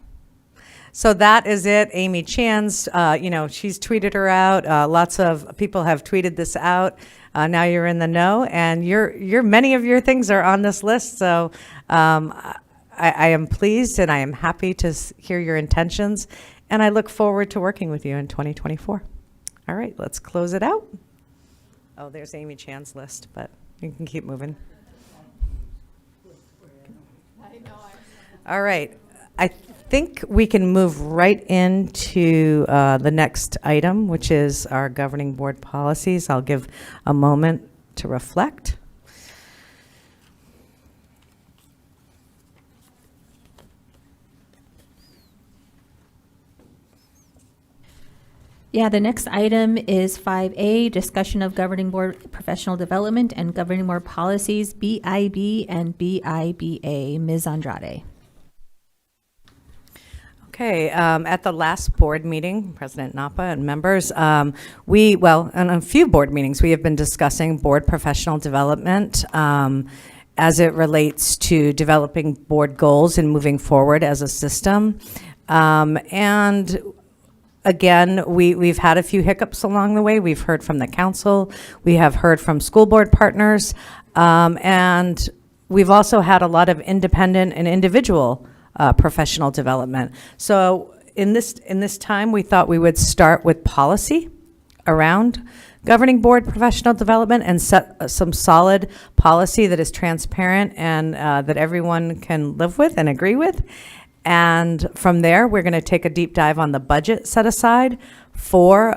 So that is it. Amy Chan's, she's tweeted her out. Lots of people have tweeted this out. Now you're in the know, and many of your things are on this list. So I am pleased, and I am happy to hear your intentions, and I look forward to working with you in 2024. All right, let's close it out. Oh, there's Amy Chan's list, but you can keep moving. All right. I think we can move right into the next item, which is our governing board policies. I'll give a moment to reflect.
Yeah, the next item is 5A, discussion of governing board professional development and governing board policies, BIB and BIBA. Ms. Andrade.
Okay, at the last board meeting, President Napa and members, on a few board meetings, we have been discussing board professional development as it relates to developing board goals and moving forward as a system. And again, we've had a few hiccups along the way. We've heard from the council, we have heard from school board partners, and we've also had a lot of independent and individual professional development. So in this time, we thought we would start with policy around governing board professional development and set some solid policy that is transparent and that everyone can live with and agree with. And from there, we're going to take a deep dive on the budget set aside for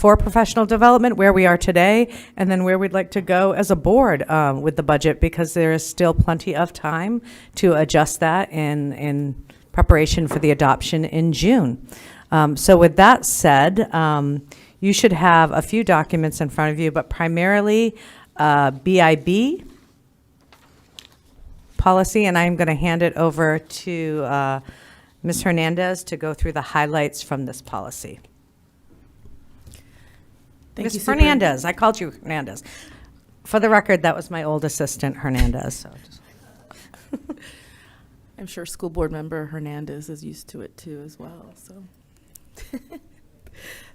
professional development, where we are today, and then where we'd like to go as a board with the budget, because there is still plenty of time to adjust that in preparation for the adoption in June. So with that said, you should have a few documents in front of you, but primarily BIB policy, and I'm going to hand it over to Ms. Hernandez to go through the highlights from this policy.
Thank you,
Ms. Hernandez, I called you Hernandez. For the record, that was my old assistant, Hernandez. So
I'm sure School Board Member Hernandez is used to it too as well, so.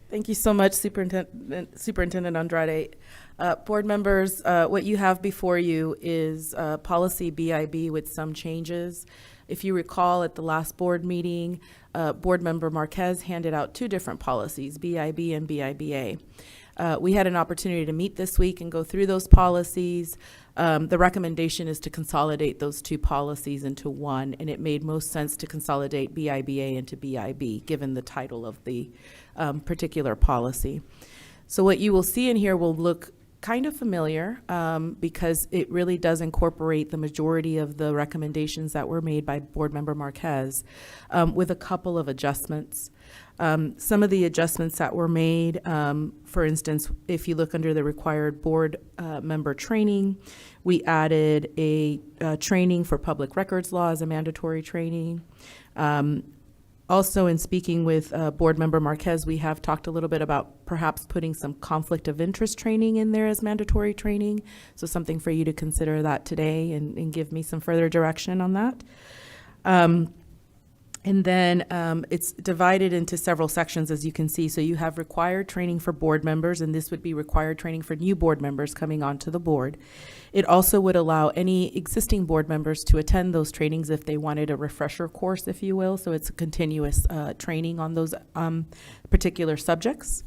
Thank you so much, Superintendent Andrade. Board members, what you have before you is policy BIB with some changes. If you recall, at the last board meeting, Board Member Marquez handed out two different policies, BIB and BIBA. We had an opportunity to meet this week and go through those policies. The recommendation is to consolidate those two policies into one, and it made most sense to consolidate BIBA into BIB, given the title of the particular policy. So what you will see in here will look kind of familiar because it really does incorporate the majority of the recommendations that were made by Board Member Marquez with a couple of adjustments. Some of the adjustments that were made, for instance, if you look under the required board member training, we added a training for public records law as a mandatory training. Also, in speaking with Board Member Marquez, we have talked a little bit about perhaps putting some conflict of interest training in there as mandatory training. So something for you to consider that today and give me some further direction on that. And then it's divided into several sections, as you can see. So you have required training for board members, and this would be required training for new board members coming onto the board. It also would allow any existing board members to attend those trainings if they wanted a refresher course, if you will. So it's a continuous training on those particular subjects.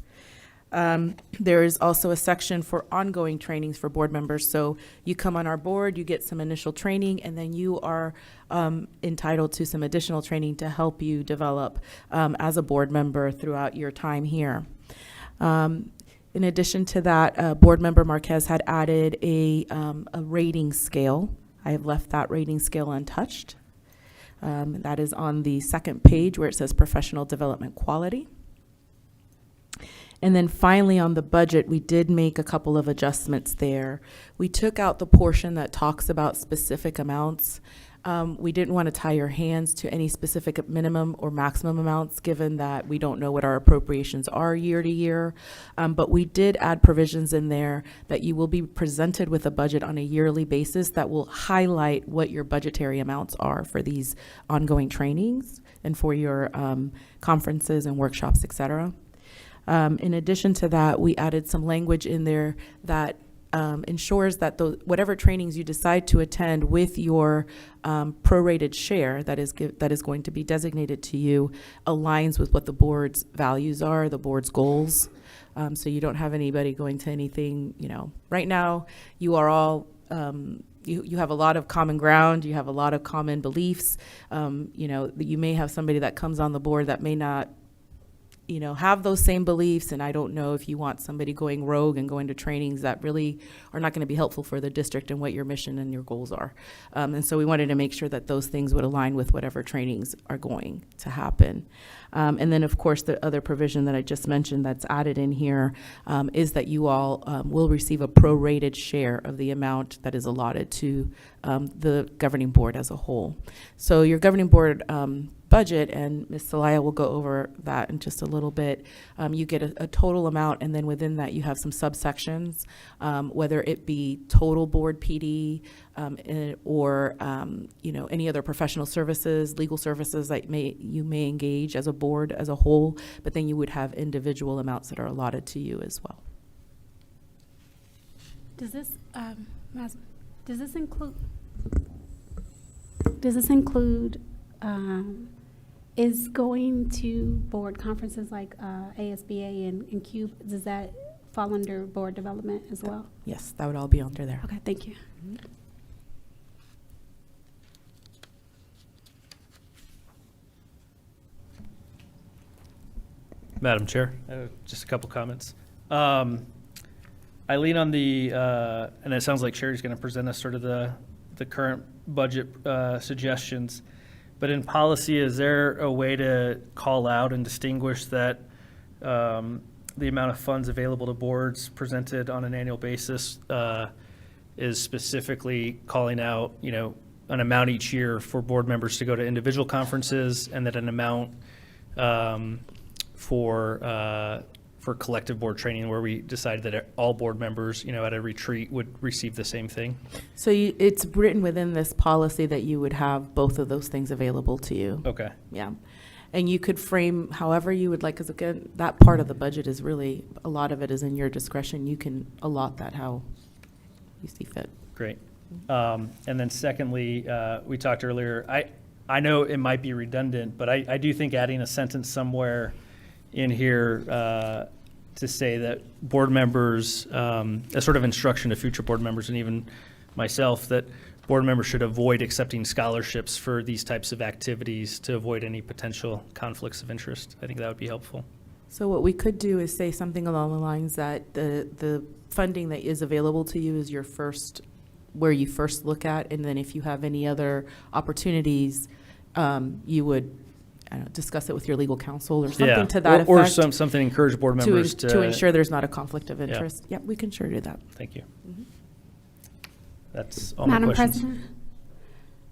There is also a section for ongoing trainings for board members. So you come on our board, you get some initial training, and then you are entitled to some additional training to help you develop as a board member throughout your time here. In addition to that, Board Member Marquez had added a rating scale. I have left that rating scale untouched. That is on the second page where it says professional development quality. And then finally on the budget, we did make a couple of adjustments there. We took out the portion that talks about specific amounts. We didn't want to tie your hands to any specific minimum or maximum amounts, given that we don't know what our appropriations are year to year. But we did add provisions in there that you will be presented with a budget on a yearly basis that will highlight what your budgetary amounts are for these ongoing trainings and for your conferences and workshops, et cetera. In addition to that, we added some language in there that ensures that whatever trainings you decide to attend with your prorated share that is going to be designated to you aligns with what the board's values are, the board's goals. So you don't have anybody going to anything, right now you are all, you have a lot of common ground, you have a lot of common beliefs. You may have somebody that comes on the board that may not
have those same beliefs, and I don't know if you want somebody going rogue and going to trainings that really are not going to be helpful for the district and what your mission and your goals are. And so we wanted to make sure that those things would align with whatever trainings are going to happen. And then, of course, the other provision that I just mentioned that's added in here is that you all will receive a prorated share of the amount that is allotted to the governing board as a whole. So your governing board budget, and Ms. Celaya will go over that in just a little bit. You get a total amount, and then within that you have some subsections, whether it be total board PD or any other professional services, legal services that you may engage as a board as a whole, but then you would have individual amounts that are allotted to you as well.
Does this include is going to board conferences like ASBA and CUBE, does that fall under board development as well?
Yes, that would all be under there.
Okay, thank you.
Madam Chair, just a couple comments. I lean on the, and it sounds like Sherry's going to present us sort of the current budget suggestions. But in policy, is there a way to call out and distinguish that the amount of funds available to boards presented on an annual basis is specifically calling out, an amount each year for board members to go to individual conferences, and that an amount for collective board training, where we decided that all board members, at a retreat would receive the same thing?
So it's written within this policy that you would have both of those things available to you.
Okay.
Yeah. And you could frame however you would like, because again, that part of the budget is really, a lot of it is in your discretion. You can allot that how you see fit.
Great. And then secondly, we talked earlier, I know it might be redundant, but I do think adding a sentence somewhere in here to say that board members, a sort of instruction to future board members and even myself, that board members should avoid accepting scholarships for these types of activities to avoid any potential conflicts of interest. I think that would be helpful.
So what we could do is say something along the lines that the funding that is available to you is where you first look at, and then if you have any other opportunities, you would discuss it with your legal counsel or something to that effect.
Or something to encourage board members
to ensure there's not a conflict of interest. Yeah, we can sure do that.
Thank you.
Mm-hmm.
That's all my
Madam
questions.
President,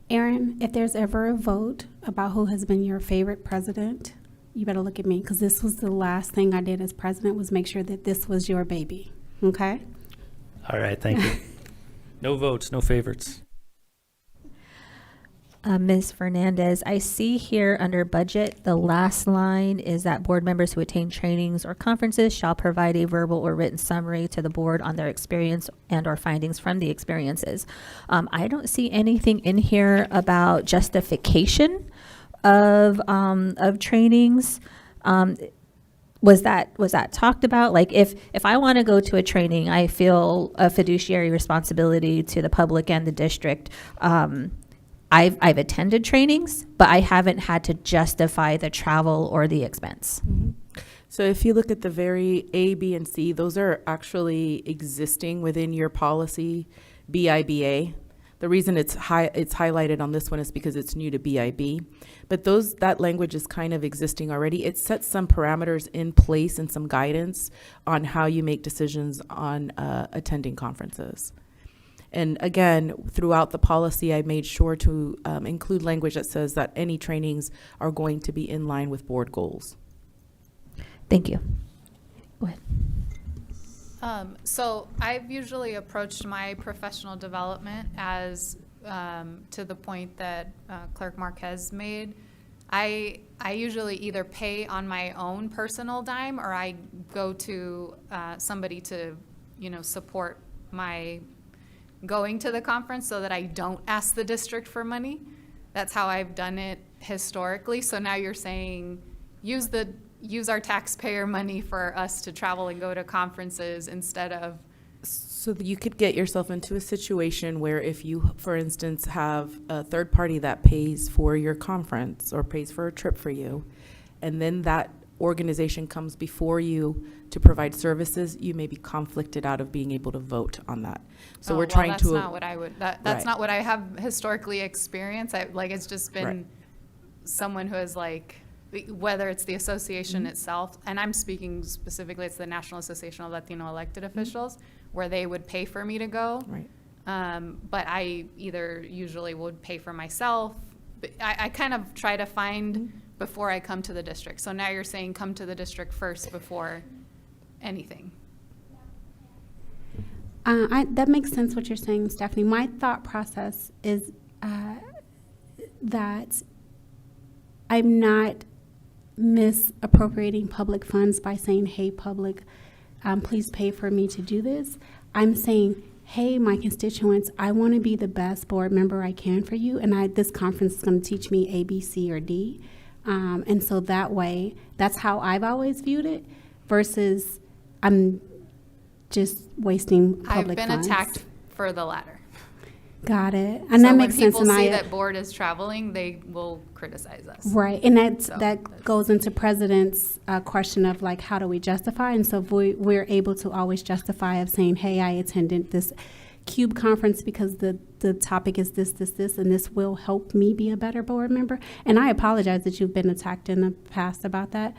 Aaron, if there's ever a vote about who has been your favorite president, you better look at me, because this was the last thing I did as president, was make sure that this was your baby, okay?
All right, thank you. No votes, no favorites.
Ms. Fernandez, I see here under budget, the last line is that board members who attend trainings or conferences shall provide a verbal or written summary to the board on their experience and or findings from the experiences. I don't see anything in here about justification of trainings. Was that talked about? Like if I want to go to a training, I feel a fiduciary responsibility to the public and the district. I've attended trainings, but I haven't had to justify the travel or the expense.
Mm-hmm. So if you look at the very A, B, and C, those are actually existing within your policy, BIBA. The reason it's highlighted on this one is because it's new to BIB. But that language is kind of existing already. It sets some parameters in place and some guidance on how you make decisions on attending conferences. And again, throughout the policy, I made sure to include language that says that any trainings are going to be in line with board goals.
Thank you. Go ahead.
So I've usually approached my professional development as to the point that Clerk Marquez made. I usually either pay on my own personal dime, or I go to somebody to, support my going to the conference so that I don't ask the district for money. That's how I've done it historically. So now you're saying use our taxpayer money for us to travel and go to conferences instead of.
So that you could get yourself into a situation where if you, for instance, have a third party that pays for your conference or pays for a trip for you, and then that organization comes before you to provide services, you may be conflicted out of being able to vote on that. So
Oh,
we're
well,
trying
that's
to.
not what I would, that's
Right.
not what I have historically experienced. It's just been
Right.
someone who is like, whether it's the association
Mm-hmm.
itself, and I'm speaking specifically, it's the National Association of Latino Elected Officials, where they would pay for me to go.
Right.
But I either usually would pay for myself. But I kind of try to find before I come to the district. So now you're saying come to the district first before anything.
That makes sense what you're saying, Stephanie. My thought process is that I'm not misappropriating public funds by saying, hey, public, please pay for me to do this. I'm saying, hey, my constituents, I want to be the best board member I can for you, and this conference is going to teach me A, B, C, or D. And so that way, that's how I've always viewed it, versus I'm just wasting public
I've been
funds.
attacked for the latter.
Got it. And that makes sense.
So when
And
people see
I,
that board is traveling, they will criticize us.
right, and
So
that goes into President's question of like, how do we justify? And so if we're able to always justify of saying, hey, I attended this CUBE conference because the topic is this, and this will help me be a better board member. And I apologize that you've been attacked in the past about that.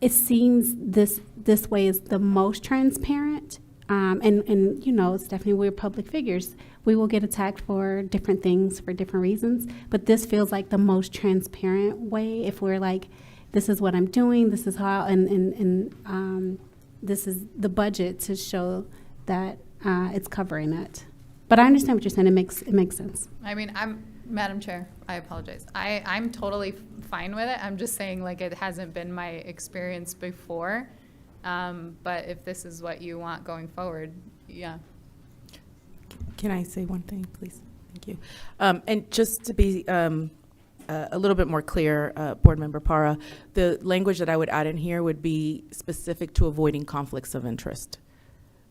It seems this way is the most transparent. And you know, Stephanie, we're public figures. We will get attacked for different things for different reasons, but this feels like the most transparent way. If we're like, this is what I'm doing, this is how, and this is the budget to show that it's covering it. But I understand what you're saying. It makes sense.
I mean, Madam Chair, I apologize. I'm totally fine with it. I'm just saying, like, it hasn't been my experience before. But if this is what you want going forward, yeah.
Can I say one thing, please? Thank you. And just to be a little bit more clear, Board Member Parra, the language that I would add in here would be specific to avoiding conflicts of interest.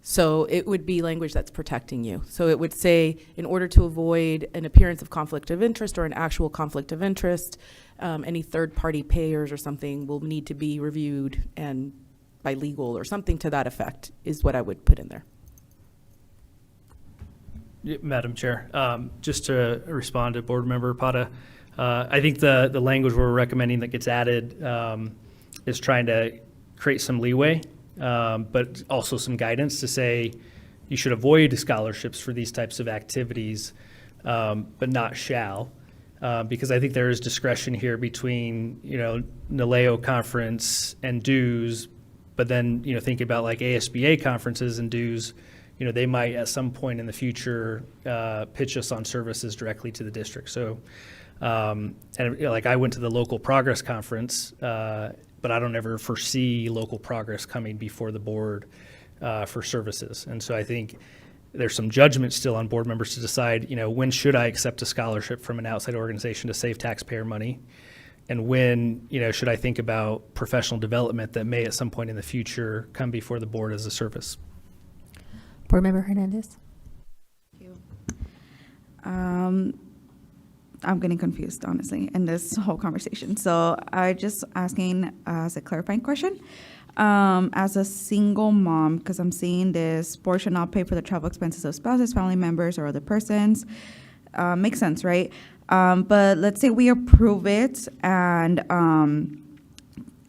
So it would be language that's protecting you. So it would say, in order to avoid an appearance of conflict of interest or an actual conflict of interest, any third-party payers or something will need to be reviewed and by legal or something to that effect is what I would put in there.
Madam Chair, just to respond to Board Member Pata, I think the language we're recommending that gets added is trying to create some leeway, but also some guidance to say you should avoid scholarships for these types of activities, but not shall, because I think there is discretion here between, NALEO conference and dues, but then, thinking about like ASBA conferences and dues, they might at some point in the future pitch us on services directly to the district. So, like I went to the local progress conference, but I don't ever foresee local progress coming before the board for services. And so I think there's some judgment still on board members to decide, when should I accept a scholarship from an outside organization to save taxpayer money? And when, should I think about professional development that may at some point in the future come before the board as a service?
Board Member Hernandez.
I'm getting confused, honestly, in this whole conversation. So I just asking as a clarifying question. As a single mom, because I'm seeing this board should not pay for the travel expenses of spouses, family members, or other persons. Makes sense, right? But let's say we approve it, and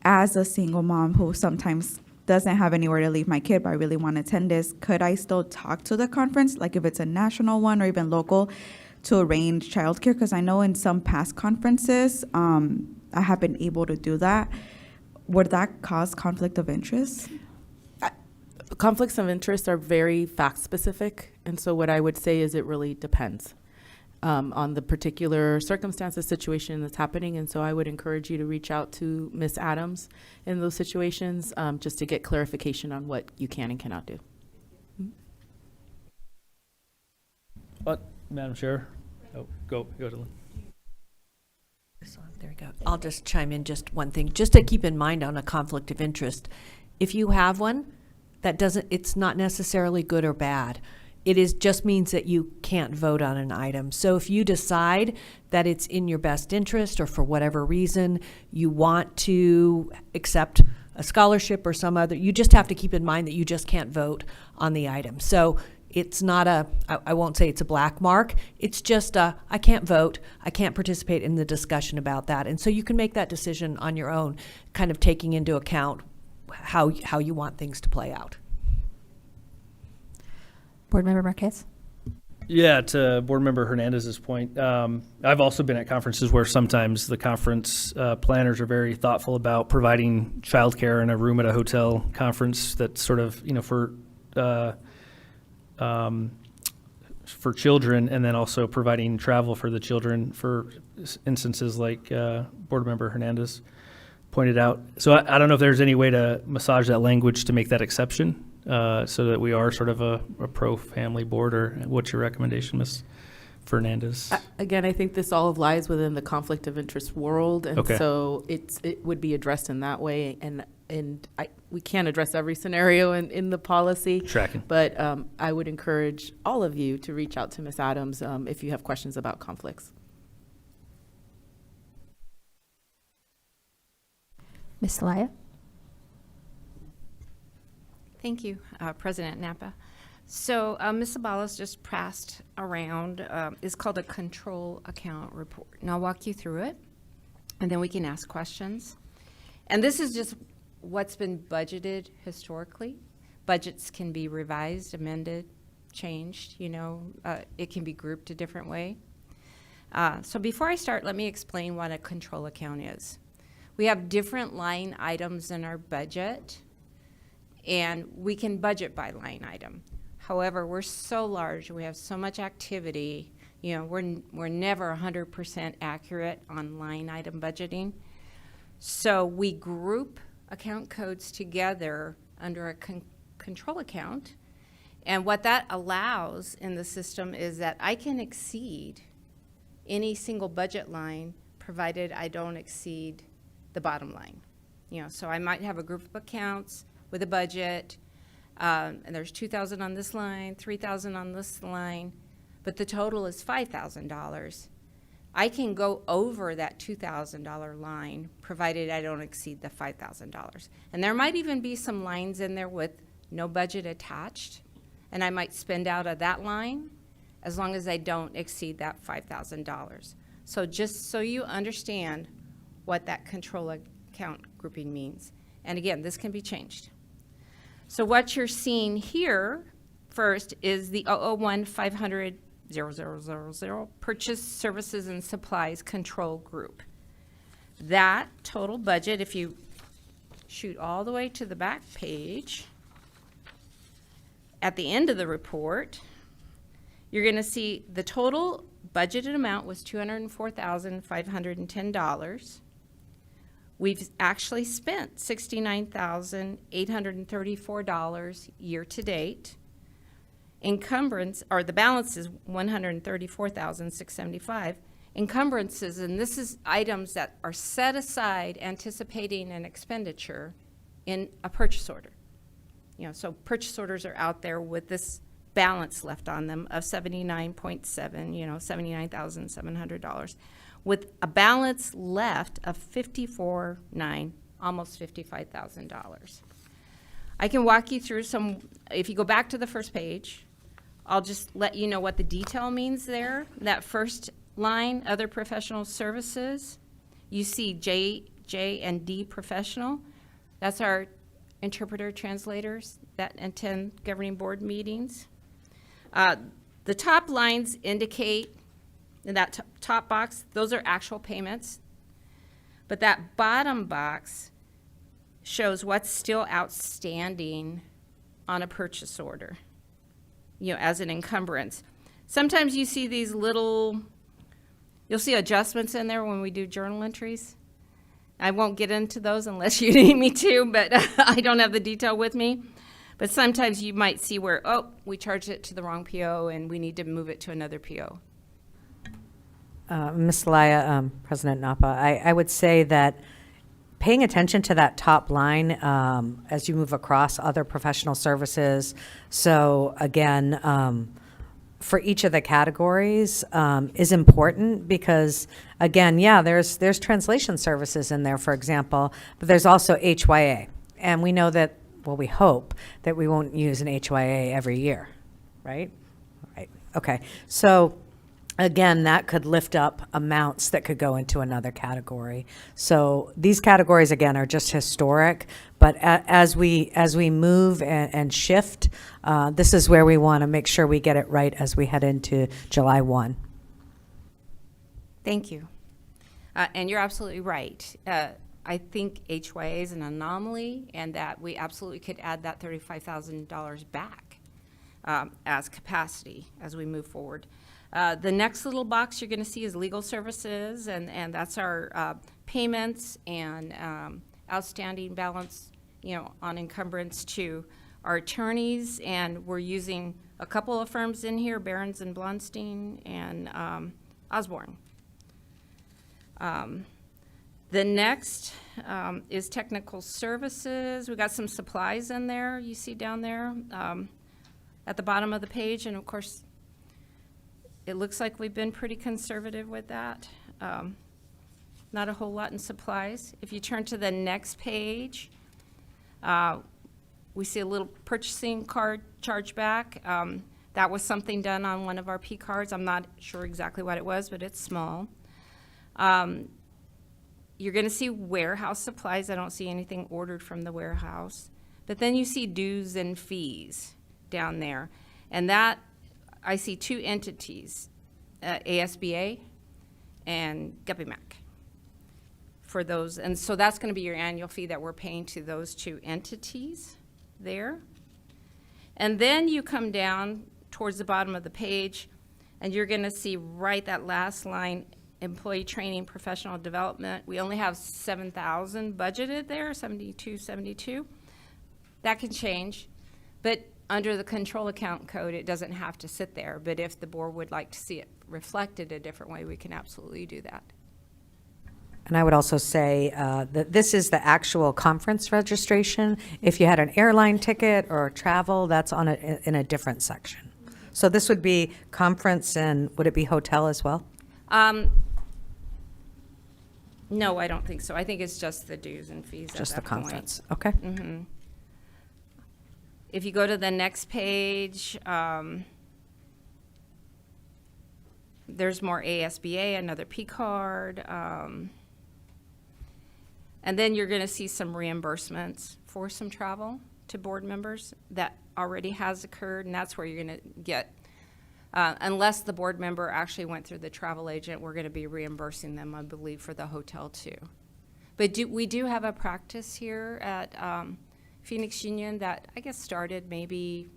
as a single mom who sometimes doesn't have anywhere to leave my kid, but I really want to attend this, could I still talk to the conference, like if it's a national one or even local, to arrange childcare? Because I know in some past conferences, I have been able to do that. Would that cause conflict of interest?
Conflicts of interest are very fact-specific, and so what I would say is it really depends on the particular circumstances, situation that's happening, and so I would encourage you to reach out to Ms. Adams in those situations just to get clarification on what you can and cannot do.
Madam Chair? Oh, go to Lynn.
There we go. I'll just chime in just one thing, just to keep in mind on a conflict of interest. If you have one, that doesn't, it's not necessarily good or bad. just means that you can't vote on an item. So if you decide that it's in your best interest, or for whatever reason you want to accept a scholarship or some other, you just have to keep in mind that you just can't vote on the item. So it's not I won't say it's a black mark, it's just I can't vote, I can't participate in the discussion about that. And so you can make that decision on your own, kind of taking into account how you want things to play out.
Board Member Marquez?
Yeah, to Board Member Hernandez's point, I've also been at conferences where sometimes the conference planners are very thoughtful about providing childcare in a room at a hotel conference that's sort of, for children, and then also providing travel for the children for instances like Board Member Hernandez pointed out. So I don't know if there's any way to massage that language to make that exception, so that we are sort of a pro-family board, or what's your recommendation, Ms. Fernandez?
Again, I think this all lies within the conflict of interest world, and
Okay.
so it would be addressed in that way. And we can't address every scenario in the policy.
Tracking.
But I would encourage all of you to reach out to Ms. Adams if you have questions about conflicts.
Ms. Celaya?
Thank you, President Napa. So Ms. Sabalos just passed around, it's called a control account report. And I'll walk you through it, and then we can ask questions. And this is just what's been budgeted historically. Budgets can be revised, amended, changed, it can be grouped a different way. So before I start, let me explain what a control account is. We have different line items in our budget, and we can budget by line item. However, we're so large, we have so much activity, we're never 100% accurate on line item budgeting. So we group account codes together under a control account. And what that allows in the system is that I can exceed any single budget line, provided I don't exceed the bottom line. So I might have a group of accounts with a budget, and there's $2,000 on this line, $3,000 on this line, but the total is $5,000. I can go over that $2,000 line, provided I don't exceed the $5,000. And there might even be some lines in there with no budget attached, and I might spend out of that line as long as I don't exceed that $5,000. So just so you understand what that control account grouping means. And again, this can be changed. So what you're seeing here first is the 001-500-0000 Purchase Services and Supplies Control Group. That total budget, if you shoot all the way to the back page, at the end of the report, you're going to see the total budgeted amount was $204,510. We've actually spent $69,834 year to date. Encumbrance, or the balance is $134,675. Encumbrances, and this is items that are set aside anticipating an expenditure in a purchase order. So purchase orders are out there with this balance left on them of 79.7, $79,700, with a balance left of $54,900, almost $55,000. I can walk you through some. If you go back to the first page, I'll just let you know what the detail means there. That first line, other professional services, you see J and D professional. That's our interpreter translators that attend governing board meetings. The top lines indicate, in that top box, those are actual payments. But that bottom box shows what's still outstanding on a purchase order, as an encumbrance. Sometimes you see these you'll see adjustments in there when we do journal entries. I won't get into those unless you need me to, but I don't have the detail with me. But sometimes you might see where, we charged it to the wrong PO and we need to move it to another PO.
Ms. Laya, President Napa, I would say that paying attention to that top line as you move across other professional services. So again, for each of the categories is important because, again, yeah, there's translation services in there, for example, but there's also HYA. And we know that, well, we hope that we won't use an HYA every year, right? Right. Okay. So again, that could lift up amounts that could go into another category. So these categories, again, are just historic, but as we move and shift, this is where we want to make sure we get it right as we head into July 1.
Thank you. And you're absolutely right. I think HYA is an anomaly and that we absolutely could add that $35,000 back as capacity as we move forward. The next little box you're going to see is legal services, and that's our payments and outstanding balance, on encumbrance to our attorneys. And we're using a couple of firms in here, Barron's and Blonstein and Osborne. The next is technical services. We got some supplies in there, you see down there at the bottom of the page, and of course, it looks like we've been pretty conservative with that. Not a whole lot in supplies. If you turn to the next page, we see a little purchasing card chargeback. That was something done on one of our P cards. I'm not sure exactly what it was, but it's small. You're going to see warehouse supplies. I don't see anything ordered from the warehouse. But then you see dues and fees down there. And that, I see two entities, ASBA and GuppyMac for those. And so that's going to be your annual fee that we're paying to those two entities there. And then you come down towards the bottom of the page, and you're going to see right that last line, employee training, professional development. We only have 7,000 budgeted there, 72. That can change, but under the control account code, it doesn't have to sit there. But if the board would like to see it reflected a different way, we can absolutely do that.
And I would also say that this is the actual conference registration. If you had an airline ticket or travel, that's on in a different section. So this would be conference, and would it be hotel as well?
No, I don't think so. I think it's just the dues and fees at
Just the
that point.
conference, okay.
Mm-hmm. If you go to the next page, there's more ASBA, another P card. And then you're going to see some reimbursements for some travel to board members that already has occurred, and that's where you're going to get, unless the board member actually went through the travel agent, we're going to be reimbursing them, I believe, for the hotel too. But we do have a practice here at Phoenix Union that I guess started maybe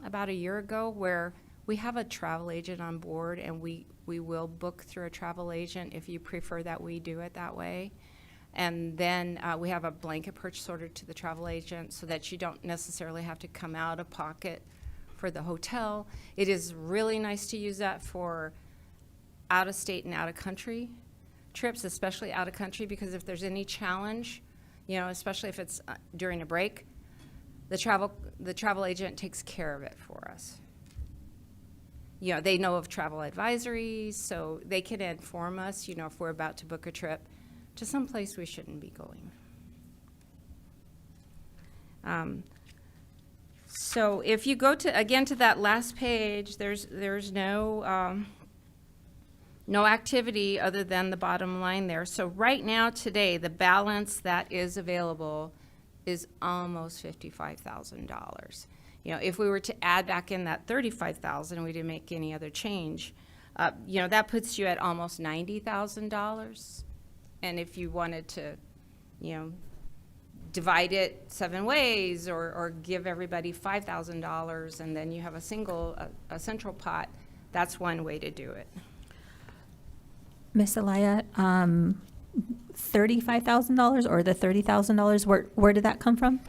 about a year ago, where we have a travel agent on board, and we will book through a travel agent if you prefer that we do it that way. And then we have a blanket purchase order to the travel agent so that you don't necessarily have to come out of pocket for the hotel. It is really nice to use that for out-of-state and out-of-country trips, especially out-of-country, because if there's any challenge, especially if it's during a break, the travel agent takes care of it for us. They know of travel advisories, so they can inform us, if we're about to book a trip to some place we shouldn't be going. So if you go to that last page, there's no activity other than the bottom line there. So right now, today, the balance that is available is almost $55,000. If we were to add back in that $35,000, we didn't make any other change, that puts you at almost $90,000. And if you wanted to, divide it 7 ways or give everybody $5,000 and then you have a central pot, that's one way to do it.
Miss Elia, $35,000 or the $30,000, where did that come from?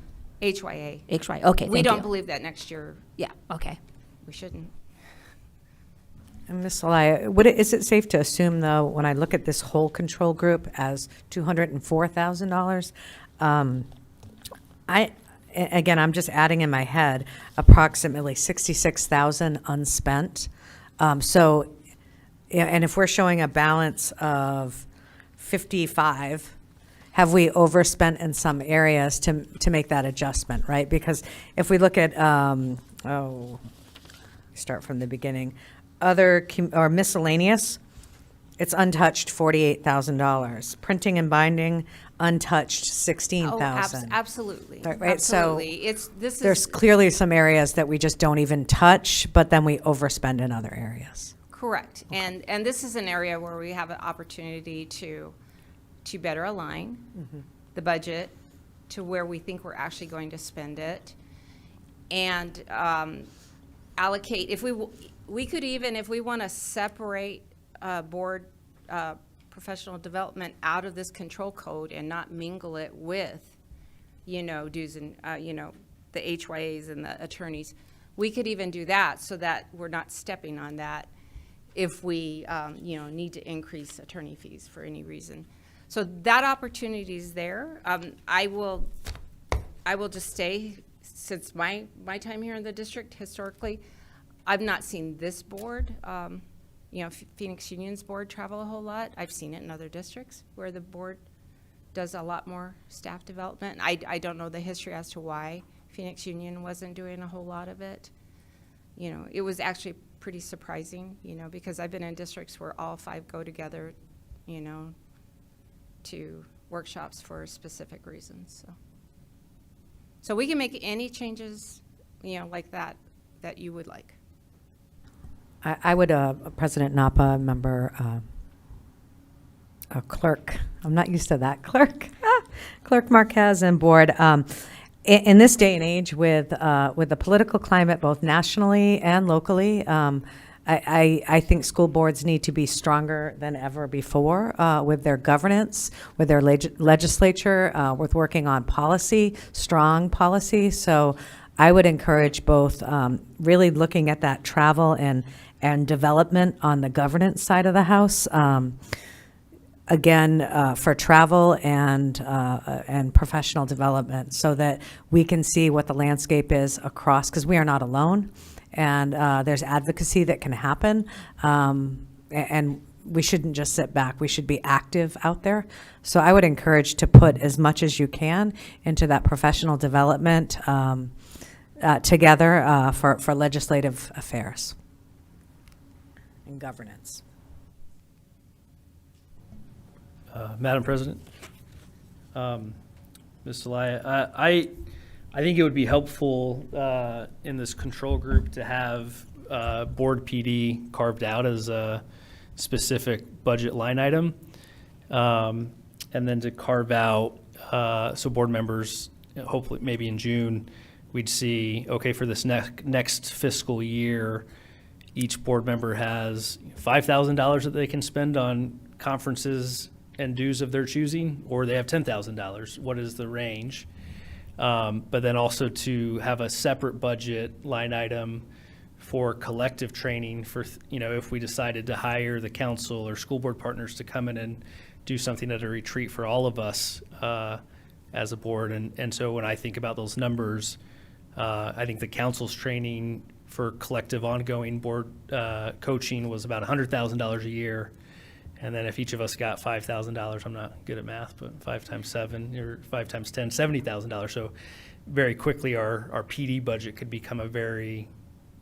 HYA.
HYA, okay,
We
thank
don't
you.
believe that next year.
Yeah, okay.
We shouldn't.
And Ms. Zelaya, is it safe to assume, though, when I look at this whole control group as $204,000, again, I'm just adding in my head, approximately 66,000 unspent. So, yeah, and if we're showing a balance of 55, have we overspent in some areas to make that adjustment, right? Because if we look at, start from the beginning, or miscellaneous, it's untouched, $48,000. Printing and binding, untouched, $16,000.
Absolutely.
Right, so
Absolutely.
there's clearly some areas that we just don't even touch, but then we overspend in other areas.
Correct. And this is an area where we have an opportunity to better align the budget to where we think we're actually going to spend it, and allocate. If we could even, if we want to separate board professional development out of this control code and not mingle it with, dues and, the HYAs and the attorneys, we could even do that so that we're not stepping on that if we, need to increase attorney fees for any reason. So that opportunity is there. I will just say, since my time here in the district, historically, I've not seen this board, Phoenix Union's board travel a whole lot. I've seen it in other districts where the board does a lot more staff development. I don't know the history as to why Phoenix Union wasn't doing a whole lot of it. It was actually pretty surprising, because I've been in districts where all 5 go together, to workshops for specific reasons. So we can make any changes, like that you would like.
I would, President Napa, member, clerk, I'm not used to that, clerk Marquez and board. In this day and age with the political climate, both nationally and locally, I think school boards need to be stronger than ever before with their governance, with their legislature, with working on policy, strong policy. So I would encourage both really looking at that travel and development on the governance side of the house. Again, for travel and professional development, so that we can see what the landscape is across, because we are not alone, and there's advocacy that can happen, and we shouldn't just sit back. We should be active out there. So I would encourage to put as much as you can into that professional development together for legislative affairs and governance.
Madam President, Ms. Zelaya, I think it would be helpful in this control group to have board PD carved out as a specific budget line item, and then to carve out so board members, hopefully maybe in June, we'd see, okay, for this next fiscal year, each board member has $5,000 that they can spend on conferences and dues of their choosing, or they have $10,000. What is the range? But then also to have a separate budget line item for collective training for, if we decided to hire the council or school board partners to come in and do something at a retreat for all of us as a board. And so when I think about those numbers, I think the council's training for collective ongoing board coaching was about $100,000 a year. And then if each of us got $5,000, I'm not good at math, but 5 times 7 or 5 times 10, $70,000. So very quickly our PD budget could become a very,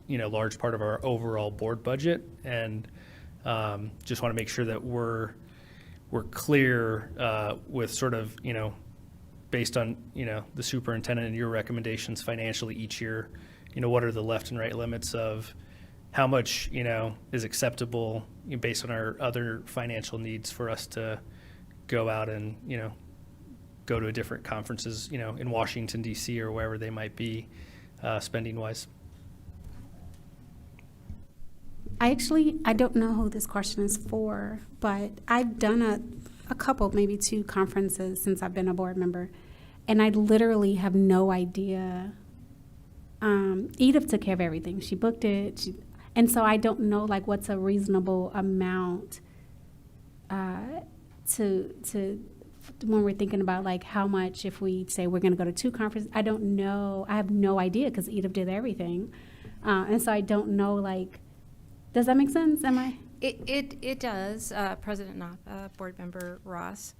large part of our overall board budget. And just want to make sure that we're clear with sort of, based on, the superintendent and your recommendations financially each year, what are the left and right limits of how much, is acceptable based on our other financial needs for us to go out and, go to different conferences, in Washington, D.C. or wherever they might be spending-wise.
I don't know who this question is for, but I've done a couple, maybe 2 conferences since I've been a board member, and I literally have no idea. Edith took care of everything. She booked it, And so I don't know, like, what's a reasonable amount to when we're thinking about, like, how much if we say we're going to go to 2 conferences. I don't know. I have no idea because Edith did everything. And so I don't know, like, does that make sense? Am I?
It does, President Napa, Board Member Ross.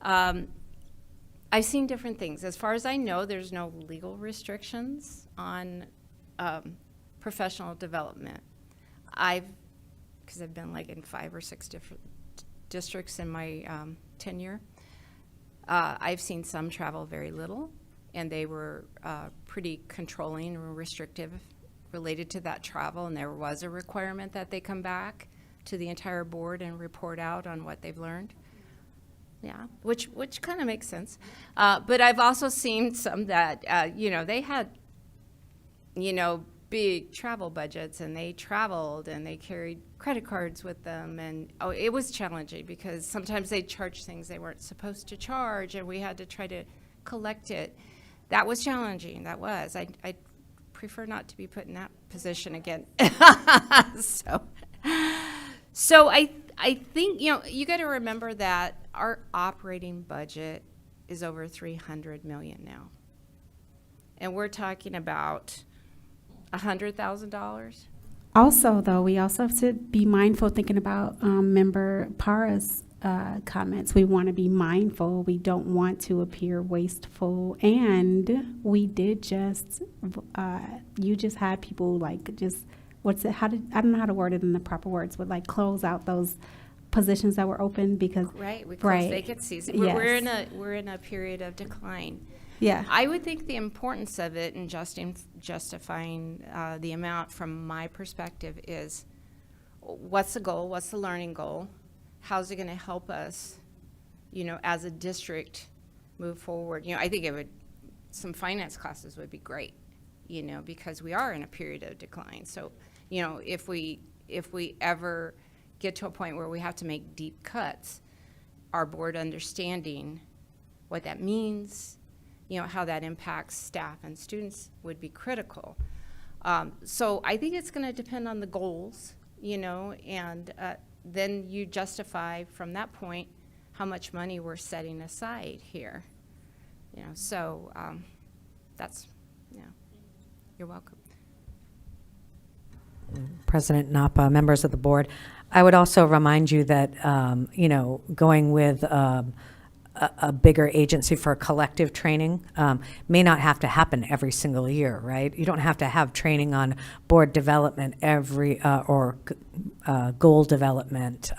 I've seen different things. As far as I know, there's no legal restrictions on professional development. Because I've been like in 5 or 6 different districts in my tenure, I've seen some travel very little, and they were pretty controlling and restrictive related to that travel, and there was a requirement that they come back to the entire board and report out on what they've learned. Yeah, which kind of makes sense. But I've also seen some that, they had, big travel budgets, and they traveled and they carried credit cards with them, and it was challenging because sometimes they charged things they weren't supposed to charge, and we had to try to collect it. That was challenging. That was. I'd prefer not to be put in that position again. So I think, you got to remember that our operating budget is over $300 million now. And we're talking about $100,000.
Also, though, we also have to be mindful thinking about Member Para's comments. We want to be mindful. We don't want to appear wasteful. And we did just, you just had people like just, I don't know how to word it in the proper words, but like close out those positions that were open because.
Right, we closed vacancies.
Yes.
We're in a period of decline.
Yeah.
I would think the importance of it and justifying the amount from my perspective is, what's the goal? What's the learning goal? How's it going to help us, as a district move forward? I think some finance classes would be great, because we are in a period of decline. So, if we ever get to a point where we have to make deep cuts, our board understanding what that means, how that impacts staff and students would be critical. So I think it's going to depend on the goals, and then you justify from that point how much money we're setting aside here. So that's, you're welcome.
President Napa, members of the board, I would also remind you that, going with a bigger agency for collective training may not have to happen every single year, right? You don't have to have training on board development or goal development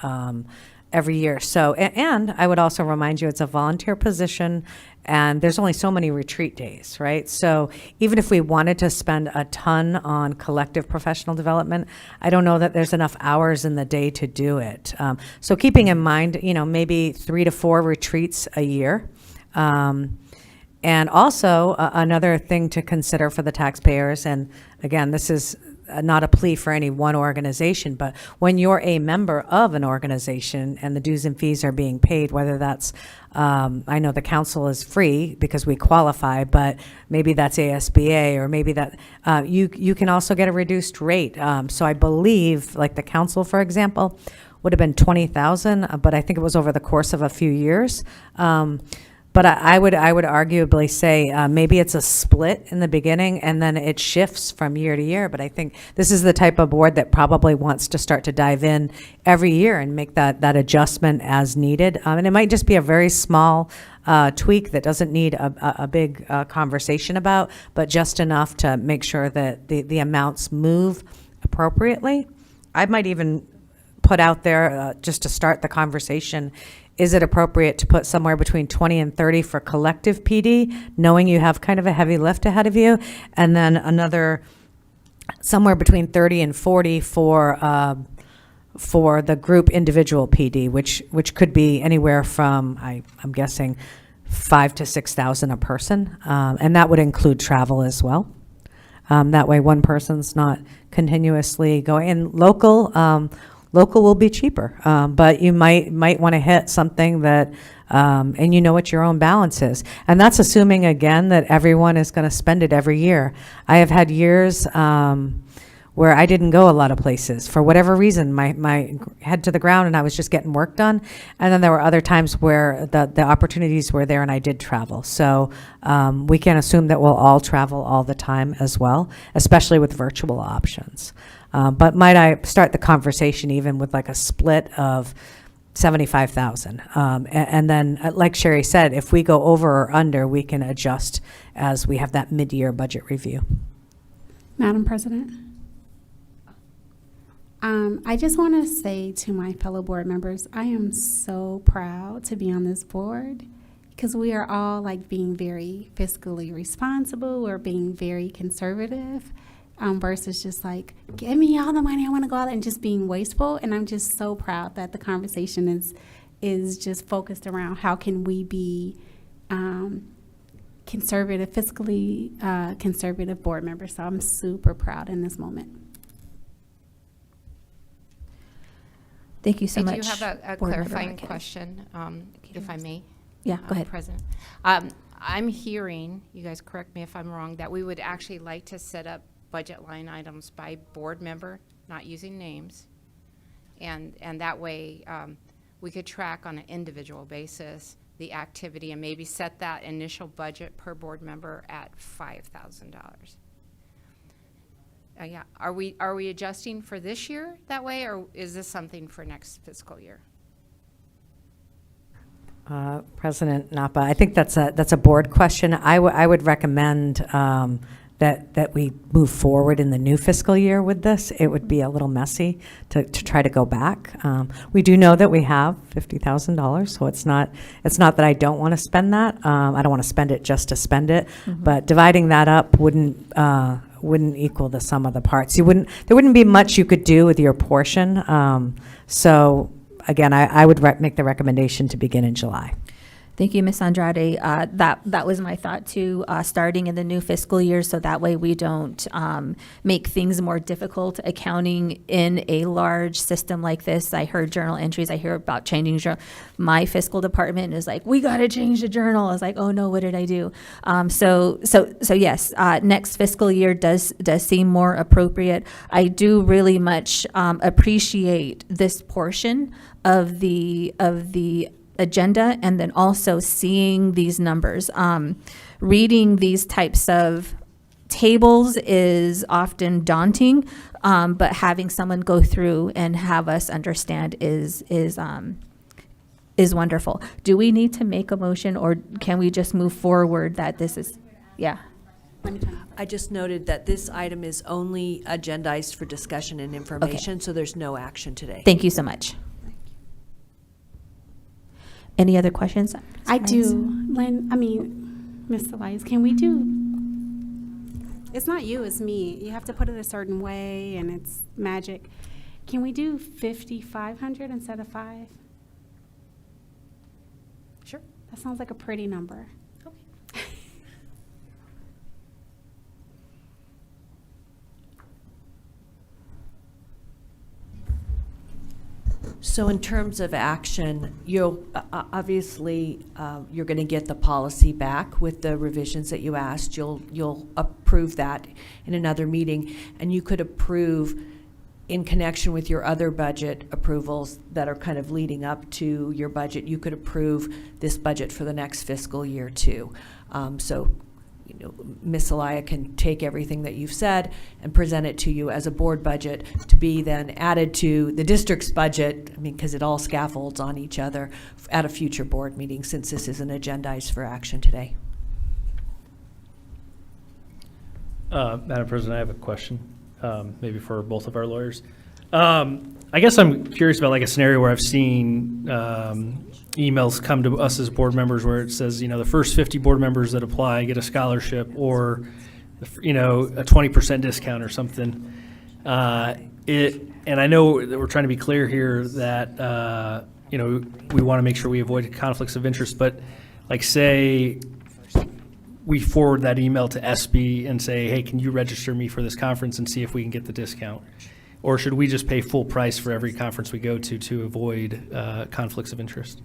every year. So, and I would also remind you, it's a volunteer position, and there's only so many retreat days, right? So even if we wanted to spend a ton on collective professional development, I don't know that there's enough hours in the day to do it. So keeping in mind, maybe 3 to 4 retreats a year. And also another thing to consider for the taxpayers, and again, this is not a plea for any one organization, but when you're a member of an organization and the dues and fees are being paid, whether that's, I know the council is free because we qualify, but maybe that's ASBA, or maybe that, you can also get a reduced rate. So I believe, like the council, for example, would have been 20,000, but I think it was over the course of a few years. But I would arguably say maybe it's a split in the beginning and then it shifts from year to year. But I think this is the type of board that probably wants to start to dive in every year and make that adjustment as needed. And it might just be a very small tweak that doesn't need a big conversation about, but just enough to make sure that the amounts move appropriately. I might even put out there, just to start the conversation, is it appropriate to put somewhere between 20 and 30 for collective PD, knowing you have kind of a heavy lift ahead of you, and then another somewhere between 30 and 40 for the group individual PD, which could be anywhere from, I'm guessing, 5,000 to 6,000 a person, and that would include travel as well. That way, one person's not continuously going. And local will be cheaper, but you might want to hit something that, and you know what your own balance is. And that's assuming, again, that everyone is going to spend it every year. I have had years where I didn't go a lot of places. For whatever reason, my head to the ground and I was just getting work done. And then there were other times where the opportunities were there and I did travel. So we can't assume that we'll all travel all the time as well, especially with virtual options. But might I start the conversation even with like a split of 75,000. And then, like Sherry said, if we go over or under, we can adjust as we have that mid-year budget review.
Madam President, I just want to say to my fellow board members, I am so proud to be on this board because we are all like being very fiscally responsible. We're being very conservative versus just like, give me all the money, I want to go out and just being wasteful. And I'm just so proud that the conversation is just focused around how can we be conservative, fiscally conservative board members. So I'm super proud in this moment.
Thank you so
I
much.
do have a
Board Member
clarifying
Marquez.
question, if I may.
Yeah, go ahead.
President. I'm hearing, you guys correct me if I'm wrong, that we would actually like to set up budget line items by board member, not using names. And that way, we could track on an individual basis the activity and maybe set that initial budget per board member at $5,000. Yeah, are we adjusting for this year that way, or is this something for next fiscal year?
President Napa, I think that's a board question. I would recommend that we move forward in the new fiscal year with this. It would be a little messy to try to go back. We do know that we have $50,000, so it's not that I don't want to spend that. I don't want to spend it just to spend it, but dividing that up wouldn't equal the sum of the parts. There wouldn't be much you could do with your portion. So again, I would make the recommendation to begin in July.
Thank you, Ms. Andrade. That was my thought too, starting in the new fiscal year, so that way we don't make things more difficult accounting in a large system like this. I heard journal entries. I hear about changing journal. My fiscal department is like, we got to change the journal. I was like, oh no, what did I do? So yes, next fiscal year does seem more appropriate. I do really much appreciate this portion of the agenda, and then also seeing these numbers. Reading these types of tables is often daunting, but having someone go through and have us understand is wonderful. Do we need to make a motion, or can we just move forward that this is, yeah?
I just noted that this item is only agendized for discussion and information, so there's no action today.
Thank you so much. Any other questions?
I do, Ms. Elias, can we do, it's not you, it's me. You have to put it a certain way and it's magic. Can we do 5,500 instead of 5?
Sure.
That sounds like a pretty number.
So in terms of action, you'll obviously you're going to get the policy back with the revisions that you asked. You'll approve that in another meeting, and you could approve in connection with your other budget approvals that are kind of leading up to your budget. You could approve this budget for the next fiscal year too. So Ms. Elia can take everything that you've said and present it to you as a board budget to be then added to the district's budget, because it all scaffolds on each other at a future board meeting, since this isn't agendized for action today.
Madam President, I have a question, maybe for both of our lawyers. I guess I'm curious about like a scenario where I've seen emails come to us as board members where it says, the first 50 board members that apply get a scholarship, or, a 20% discount or something. And I know that we're trying to be clear here that, we want to make sure we avoid conflicts of interest, but like say we forward that email to SB and say, hey, can you register me for this conference and see if we can get the discount? Or should we just pay full price for every conference we go to avoid conflicts of interest?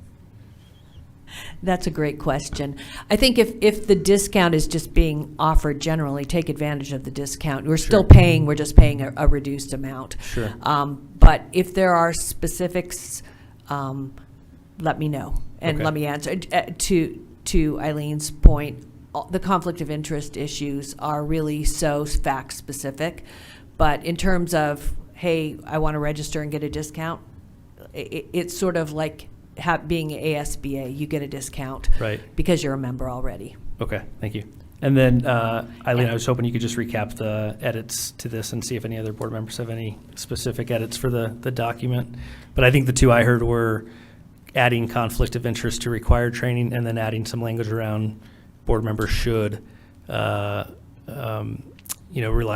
That's a great question. I think if the discount is just being offered generally, take advantage of the discount. We're still paying, we're just paying a reduced amount.
Sure.
But if there are specifics, let me know, and
Okay.
let me answer. To Eileen's point, the conflict of interest issues are really so fact-specific. But in terms of, hey, I want to register and get a discount, it's sort of like being ASBA. You get a discount
Right.
because you're a member already.
Okay, thank you. And then, Eileen, I was hoping you could just recap the edits to this and see if any other board members have any specific edits for the document. But I think the two I heard were adding conflict of interest to required training and then adding some language around board members should, rely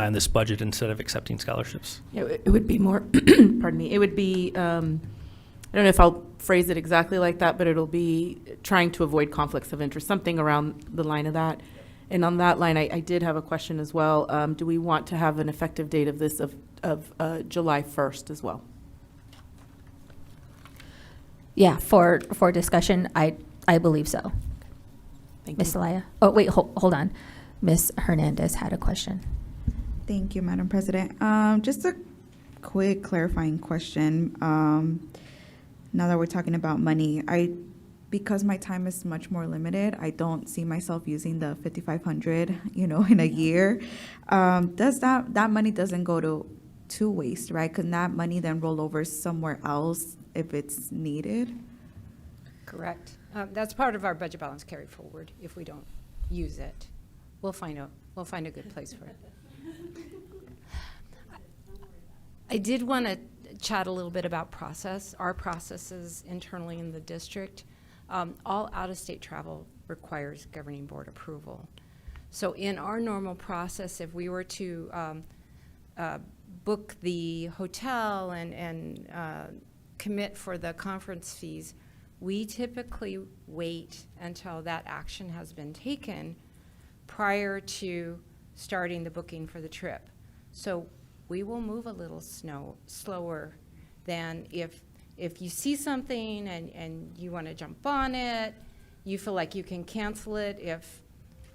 on this budget instead of accepting scholarships.
Yeah, it would be more, pardon me, it would be, I don't know if I'll phrase it exactly like that, but it'll be trying to avoid conflicts of interest, something around the line of that. And on that line, I did have a question as well. Do we want to have an effective date of this of July 1st as well?
Yeah, for discussion, I believe so.
Thank
Ms.
you.
Zelaya? Oh, wait, hold on. Ms. Hernandez had a question.
Thank you, Madam President. Just a quick clarifying question. Now that we're talking about money, because my time is much more limited, I don't see myself using the 5,500, in a year. Does that money doesn't go to waste, right? Can that money then roll over somewhere else if it's needed?
Correct. That's part of our budget balance carry forward. If we don't use it, we'll find a good place for it. I did want to chat a little bit about our processes internally in the district. All out-of-state travel requires governing board approval. So in our normal process, if we were to book the hotel and commit for the conference fees, we typically wait until that action has been taken prior to starting the booking for the trip. So we will move a little slower than if you see something and you want to jump on it, you feel like you can cancel it if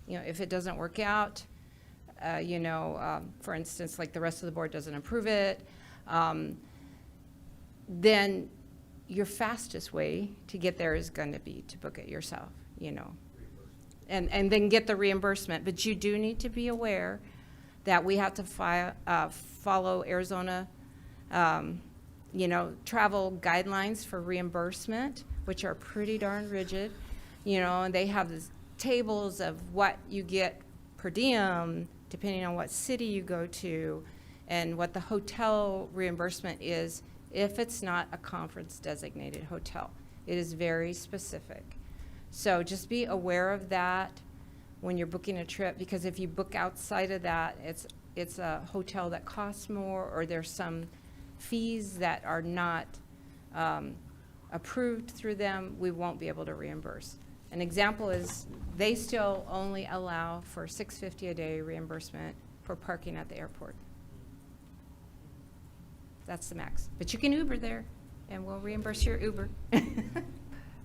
it doesn't work out. For instance, like the rest of the board doesn't approve it, then your fastest way to get there is going to be to book it yourself, and then get the reimbursement. But you do need to be aware that we have to follow Arizona, travel guidelines for reimbursement, which are pretty darn rigid, and they have these tables of what you get per diem, depending on what city you go to, and what the hotel reimbursement is if it's not a conference designated hotel. It is very specific. So just be aware of that when you're booking a trip, because if you book outside of that, it's a hotel that costs more, or there's some fees that are not approved through them, we won't be able to reimburse. An example is they still only allow for $650 a day reimbursement for parking at the airport. That's the max. But you can Uber there, and we'll reimburse your Uber.
And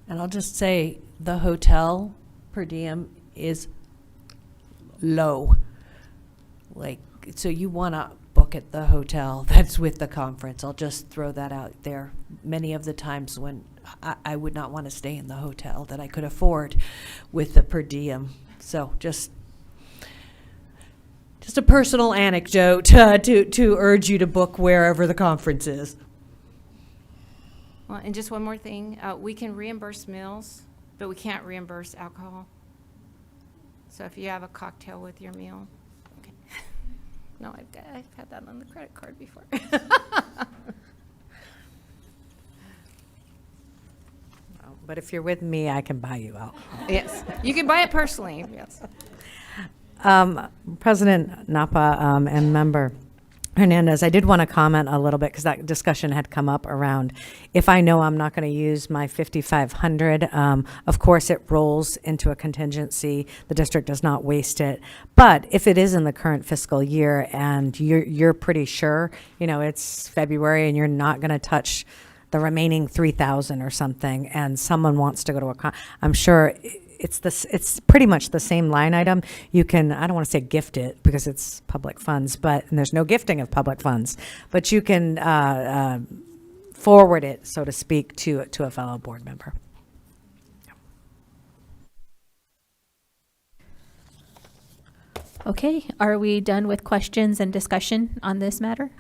I'll just say, the hotel per diem is low. So you want to book at the hotel that's with the conference. I'll just throw that out there. Many of the times when I would not want to stay in the hotel that I could afford with the per diem. So just a personal anecdote to urge you to book wherever the conference is.
Well, and just one more thing, we can reimburse meals, but we can't reimburse alcohol. So if you have a cocktail with your meal, okay. No, I've had that on the credit card before.
But if you're with me, I can buy you alcohol.
Yes, you can buy it personally, yes.
President Napa and Member Hernandez, I did want to comment a little bit because that discussion had come up around if I know I'm not going to use my 5,500, of course it rolls into a contingency. The district does not waste it. But if it is in the current fiscal year and you're pretty sure, it's February and you're not going to touch
the remaining 3,000 or something, and someone wants to go to a I'm sure it's pretty much the same line item. You can, I don't want to say gift it because it's public funds, and there's no gifting of public funds, but you can forward it, so to speak, to a fellow board member.
Okay, are we done with questions and discussion on this matter?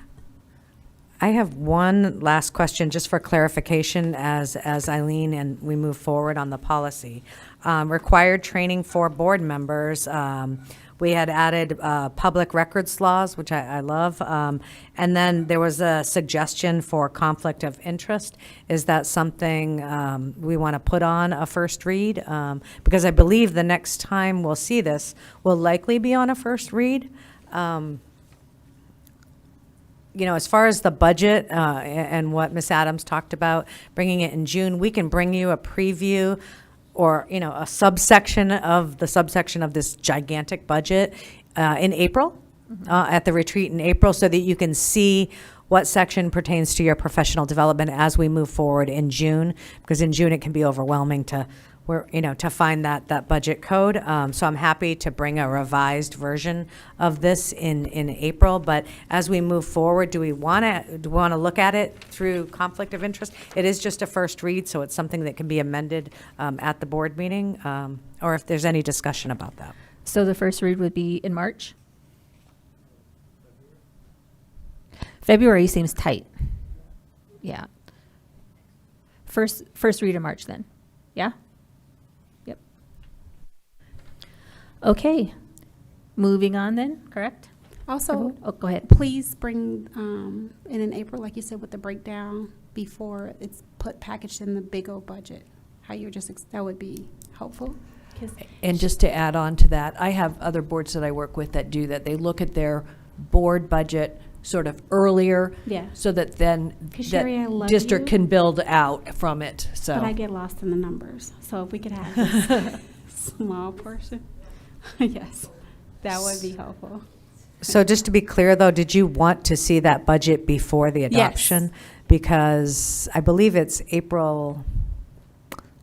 I have one last question, just for clarification, as Eileen and we move forward on the policy. Required training for board members. We had added public records laws, which I love. And then there was a suggestion for conflict of interest. Is that something we want to put on a first read? Because I believe the next time we'll see this will likely be on a first read. You know, as far as the budget and what Ms. Adams talked about, bringing it in June, we can bring you a preview or, you know, a subsection of this gigantic budget in April, at the retreat in April, so that you can see what section pertains to your professional development as we move forward in June, because in June it can be overwhelming to find that budget code. So I'm happy to bring a revised version of this in April. But as we move forward, do we want to look at it through conflict of interest? It is just a first read, so it's something that can be amended at the board meeting, or if there's any discussion about that.
So the first read would be in March? February seems tight. Yeah. First read in March then. Yeah? Yep. Okay. Moving on then, correct?
Also,
Oh, go ahead.
please bring in April, like you said, with the breakdown before it's packaged in the big old budget. How you're just, that would be helpful.
And just to add on to that, I have other boards that I work with that do that. They look at their board budget sort of earlier,
Yeah.
so that then
'Cause
that
Sherry, I love
district
you.
can build out from it. So
But I get lost in the numbers. So if we could have this small portion, yes, that would be helpful.
So just to be clear, though, did you want to see that budget before the adoption? Because I believe it's April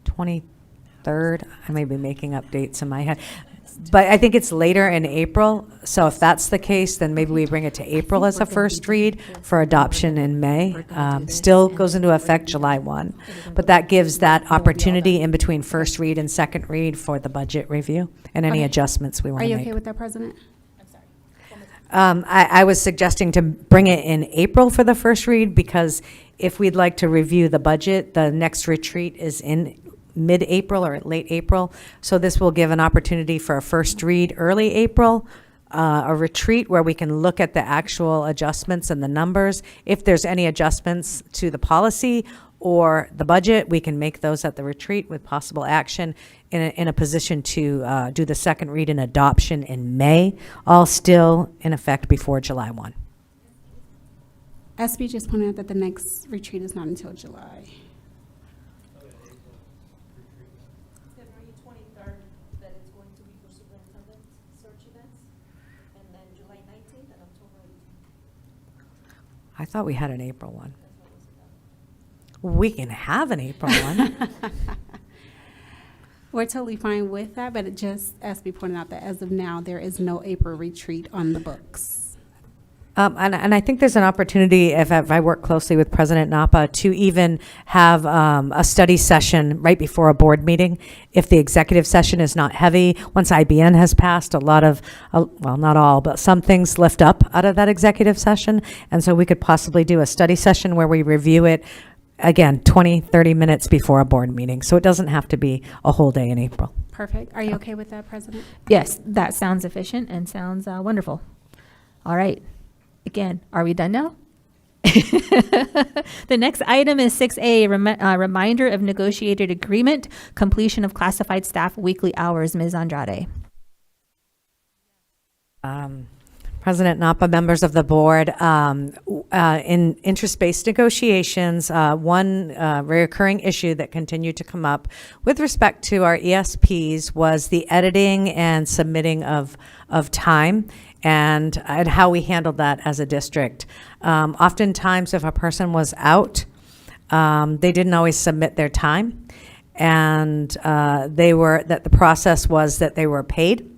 23rd. I may be making up dates in my head. But I think it's later in April. So if that's the case, then maybe we bring it to April as a first read for adoption in May. Still goes into effect July 1. But that gives that opportunity in between first read and second read for the budget review and any
Okay.
adjustments we want
Are
to
you
make.
okay with that, President?
I was suggesting to bring it in April for the first read, because if we'd like to review the budget, the next retreat is in mid-April or late April. So this will give an opportunity for a first read early April, a retreat where we can look at the actual adjustments and the numbers. If there's any adjustments to the policy or the budget, we can make those at the retreat with possible action in a position to do the second read and adoption in May, all still in effect before July 1.
SB just pointed out that the next retreat is not until July.
February 23rd, that is going to be for superintendent search events, and then July 19th and October 18th.
I thought we had an April one. We can have an April one.
We're totally fine with that, but it just, SB pointed out that as of now, there is no April retreat on the books.
And I think there's an opportunity, if I work closely with President Napa, to even have a study session right before a board meeting. If the executive session is not heavy, once IBN has passed, a lot of, well, not all, but some things lift up out of that executive session. And so we could possibly do a study session where we review it, again, 20, 30 minutes before a board meeting. So it doesn't have to be a whole day in April.
Perfect. Are you okay with that, President?
Yes, that sounds efficient and sounds wonderful. All right. Again, are we done now? The next item is 6A, reminder of negotiated agreement, completion of classified staff weekly hours. Ms. Andrade.
President Napa, members of the board, in interest-based negotiations, one recurring issue that continued to come up with respect to our ESPs was the editing and submitting of time and how we handled that as a district. Oftentimes, if a person was out, They didn't always submit their time, and that the process was that they were paid,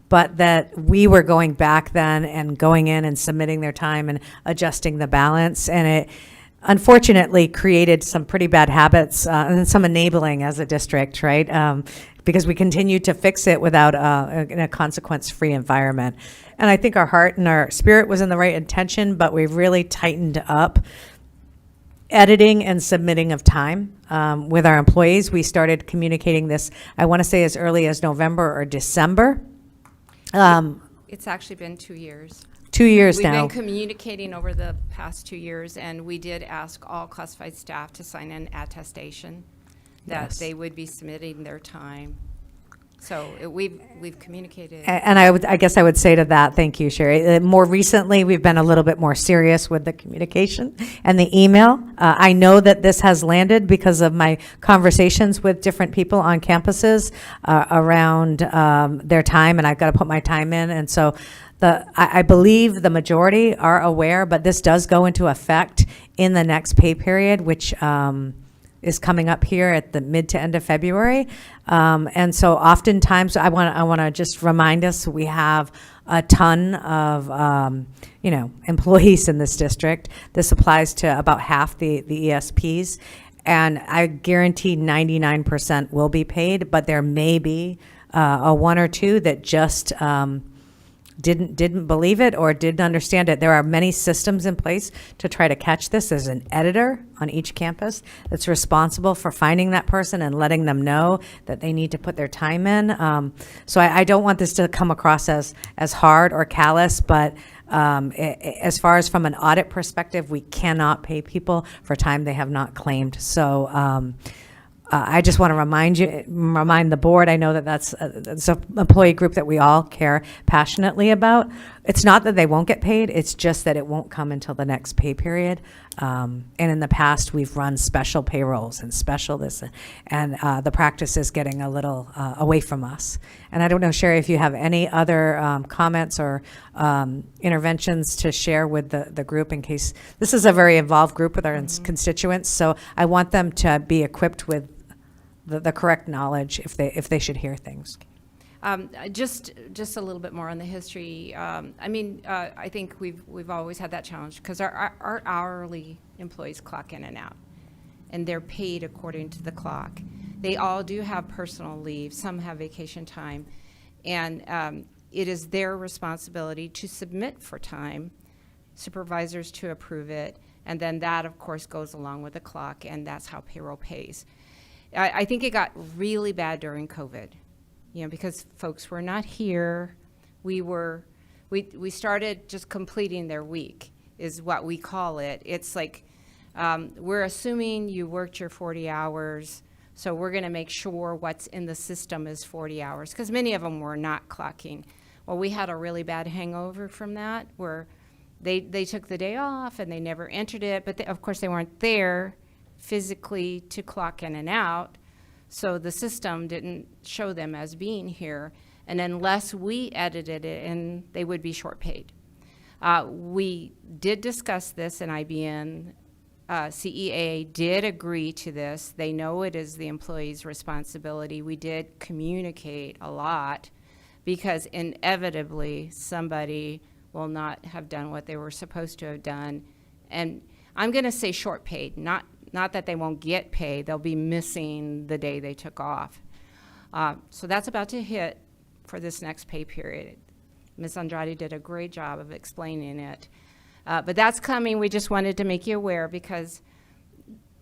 but that we were going back then and going in and submitting their time and adjusting the balance, and it unfortunately created some pretty bad habits and some enabling as a district, right? Because we continued to fix it without in a consequence-free environment. And I think our heart and our spirit was in the right intention, but we've really tightened up editing and submitting of time with our employees. We started communicating this, I want to say, as early as November or December.
It's actually been 2 years.
2 years now.
We've been communicating over the past 2 years, and we did ask all classified staff to sign an attestation that
Yes.
they would be submitting their time. So we've communicated.
And I guess I would say to that, thank you, Sherry. More recently, we've been a little bit more serious with the communication and the email. I know that this has landed because of my conversations with different people on campuses around their time, and I've got to put my time in. And so I believe the majority are aware, but this does go into effect in the next pay period, which is coming up here at the mid to end of February. And so oftentimes, I want to just remind us, we have a ton of, employees in this district. This applies to about half the ESPs. And I guarantee 99% will be paid, but there may be a one or two that just didn't believe it or didn't understand it. There are many systems in place to try to catch this. There's an editor on each campus that's responsible for finding that person and letting them know that they need to put their time in. So I don't want this to come across as hard or callous, but as far as from an audit perspective, we cannot pay people for time they have not claimed. So I just want to remind the board, I know that that's an employee group that we all care passionately about. It's not that they won't get paid, it's just that it won't come until the next pay period. And in the past, we've run special payrolls and special this, and the practice is getting a little away from us. And I don't know, Sherry, if you have any other comments or interventions to share with the group, in case, this is a very involved group with our constituents, so I want them to be equipped with the correct knowledge if they should hear things.
Just a little bit more on the history. I think we've always had that challenge because our hourly employees clock in and out, and they're paid according to the clock. They all do have personal leave. Some have vacation time, and it is their responsibility to submit for time, supervisors to approve it, and then that, of course, goes along with the clock, and that's how payroll pays. I think it got really bad during COVID, because folks were not here. We started just completing their week, is what we call it. It's like, we're assuming you worked your 40 hours, so we're going to make sure what's in the system is 40 hours, because many of them were not clocking. Well, we had a really bad hangover from that, where they took the day off and they never entered it, but of course they weren't there physically to clock in and out, so the system didn't show them as being here, and unless we edited it, and they would be short paid. We did discuss this in IBN. CEA did agree to this. They know it is the employee's responsibility. We did communicate a lot, because inevitably somebody will not have done what they were supposed to have done, and I'm going to say short paid, not that they won't get paid. They'll be missing the day they took off. So that's about to hit for this next pay period. Ms. Andrade did a great job of explaining it. But that's coming. We just wanted to make you aware, because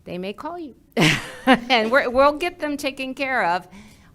they may call you. And we'll get them taken care of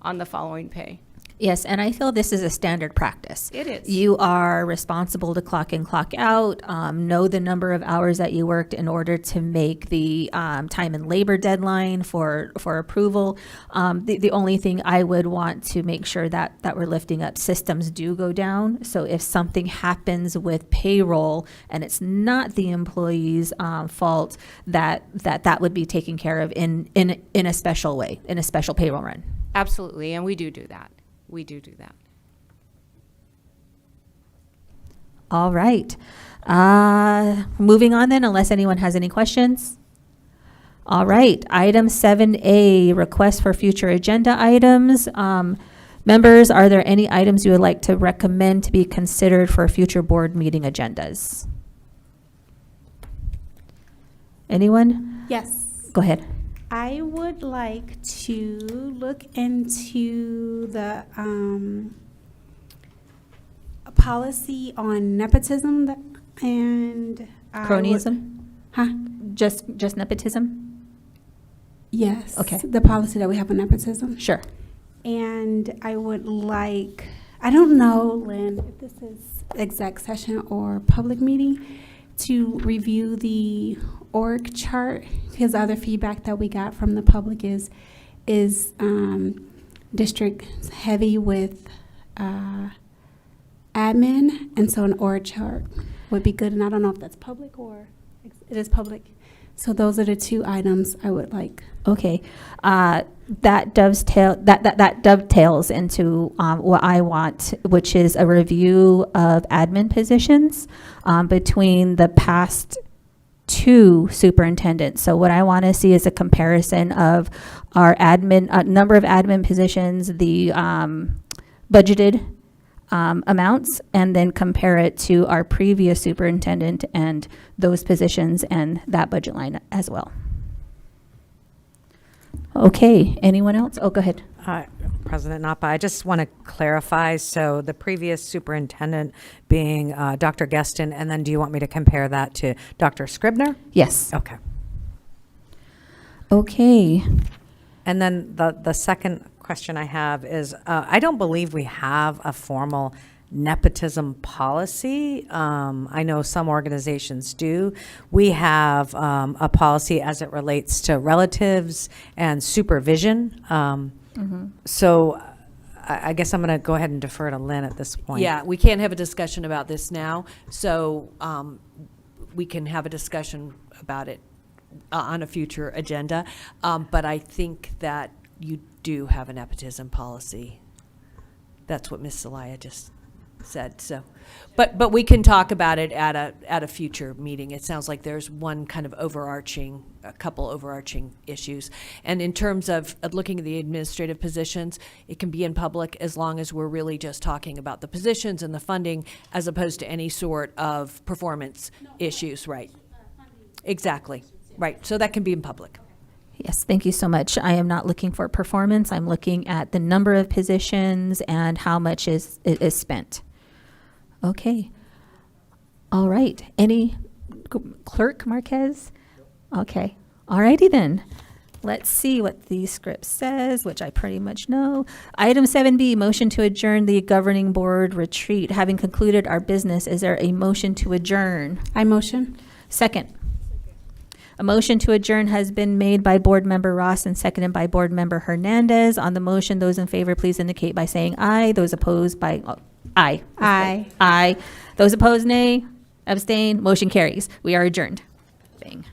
on the following pay.
Yes, and I feel this is a standard practice.
It is.
You are responsible to clock in, clock out, know the number of hours that you worked in order to make the time and labor deadline for approval. The only thing I would want to make sure that we're lifting up, systems do go down. So if something happens with payroll and it's not the employee's fault, that would be taken care of in a special way, in a special payroll run.
Absolutely, and we do that. We do that.
All right. Moving on then, unless anyone has any questions. All right, item 7A, request for future agenda items. Members, are there any items you would like to recommend to be considered for future board meeting agendas? Anyone?
Yes.
Go ahead.
I would like to look into the a policy on nepotism and I would-
Cronyism?
Huh?
Just nepotism?
Yes.
Okay.
The policy that we have on nepotism.
Sure.
And I would like, I don't know, Lynn, if this is exec session or public meeting, to review the org chart, because other feedback that we got from the public is district heavy with admin, and so an org chart would be good. And I don't know if that's public or it is public. So those are the two items I would like.
Okay, that dovetails into what I want, which is a review of admin positions between the past two superintendents. So what I want to see is a comparison of our admin number of admin positions, the budgeted amounts, and then compare it to our previous superintendent and those positions and that budget line as well. Okay, anyone else? Oh, go ahead.
President Napa, I just want to clarify, so the previous superintendent being Dr. Geston, and then do you want me to compare that to Dr. Scribner?
Yes.
Okay.
Okay.
And then the second question I have is, I don't believe we have a formal nepotism policy. I know some organizations do. We have a policy as it relates to relatives and supervision. So I guess I'm going to go ahead and defer to Lynn at this point.
Yeah, we can't have a discussion about this now, so we can have a discussion about it on a future agenda. But I think that you do have a nepotism policy. That's what Ms. Zelaya just said. So, but we can talk about it at a future meeting. It sounds like there's one kind of a couple overarching issues. And in terms of looking at the administrative positions, it can be in public as long as we're really just talking about the positions and the funding, as opposed to any sort of performance issues, right? Exactly, right. So that can be in public.
Yes, thank you so much. I am not looking for performance. I'm looking at the number of positions and how much is spent. Okay. All right. Any Clerk Marquez? Okay. All righty then. Let's see what the script says, which I pretty much know. Item 7B, motion to adjourn the governing board retreat. Having concluded our business, is there a motion to adjourn?
I motion.
Second. A motion to adjourn has been made by Board Member Ross and seconded by Board Member Hernandez. On the motion, those in favor, please indicate by saying aye. Those opposed by aye.
Aye.
Aye. Those opposed, nay. Abstain. Motion carries. We are adjourned. Bang.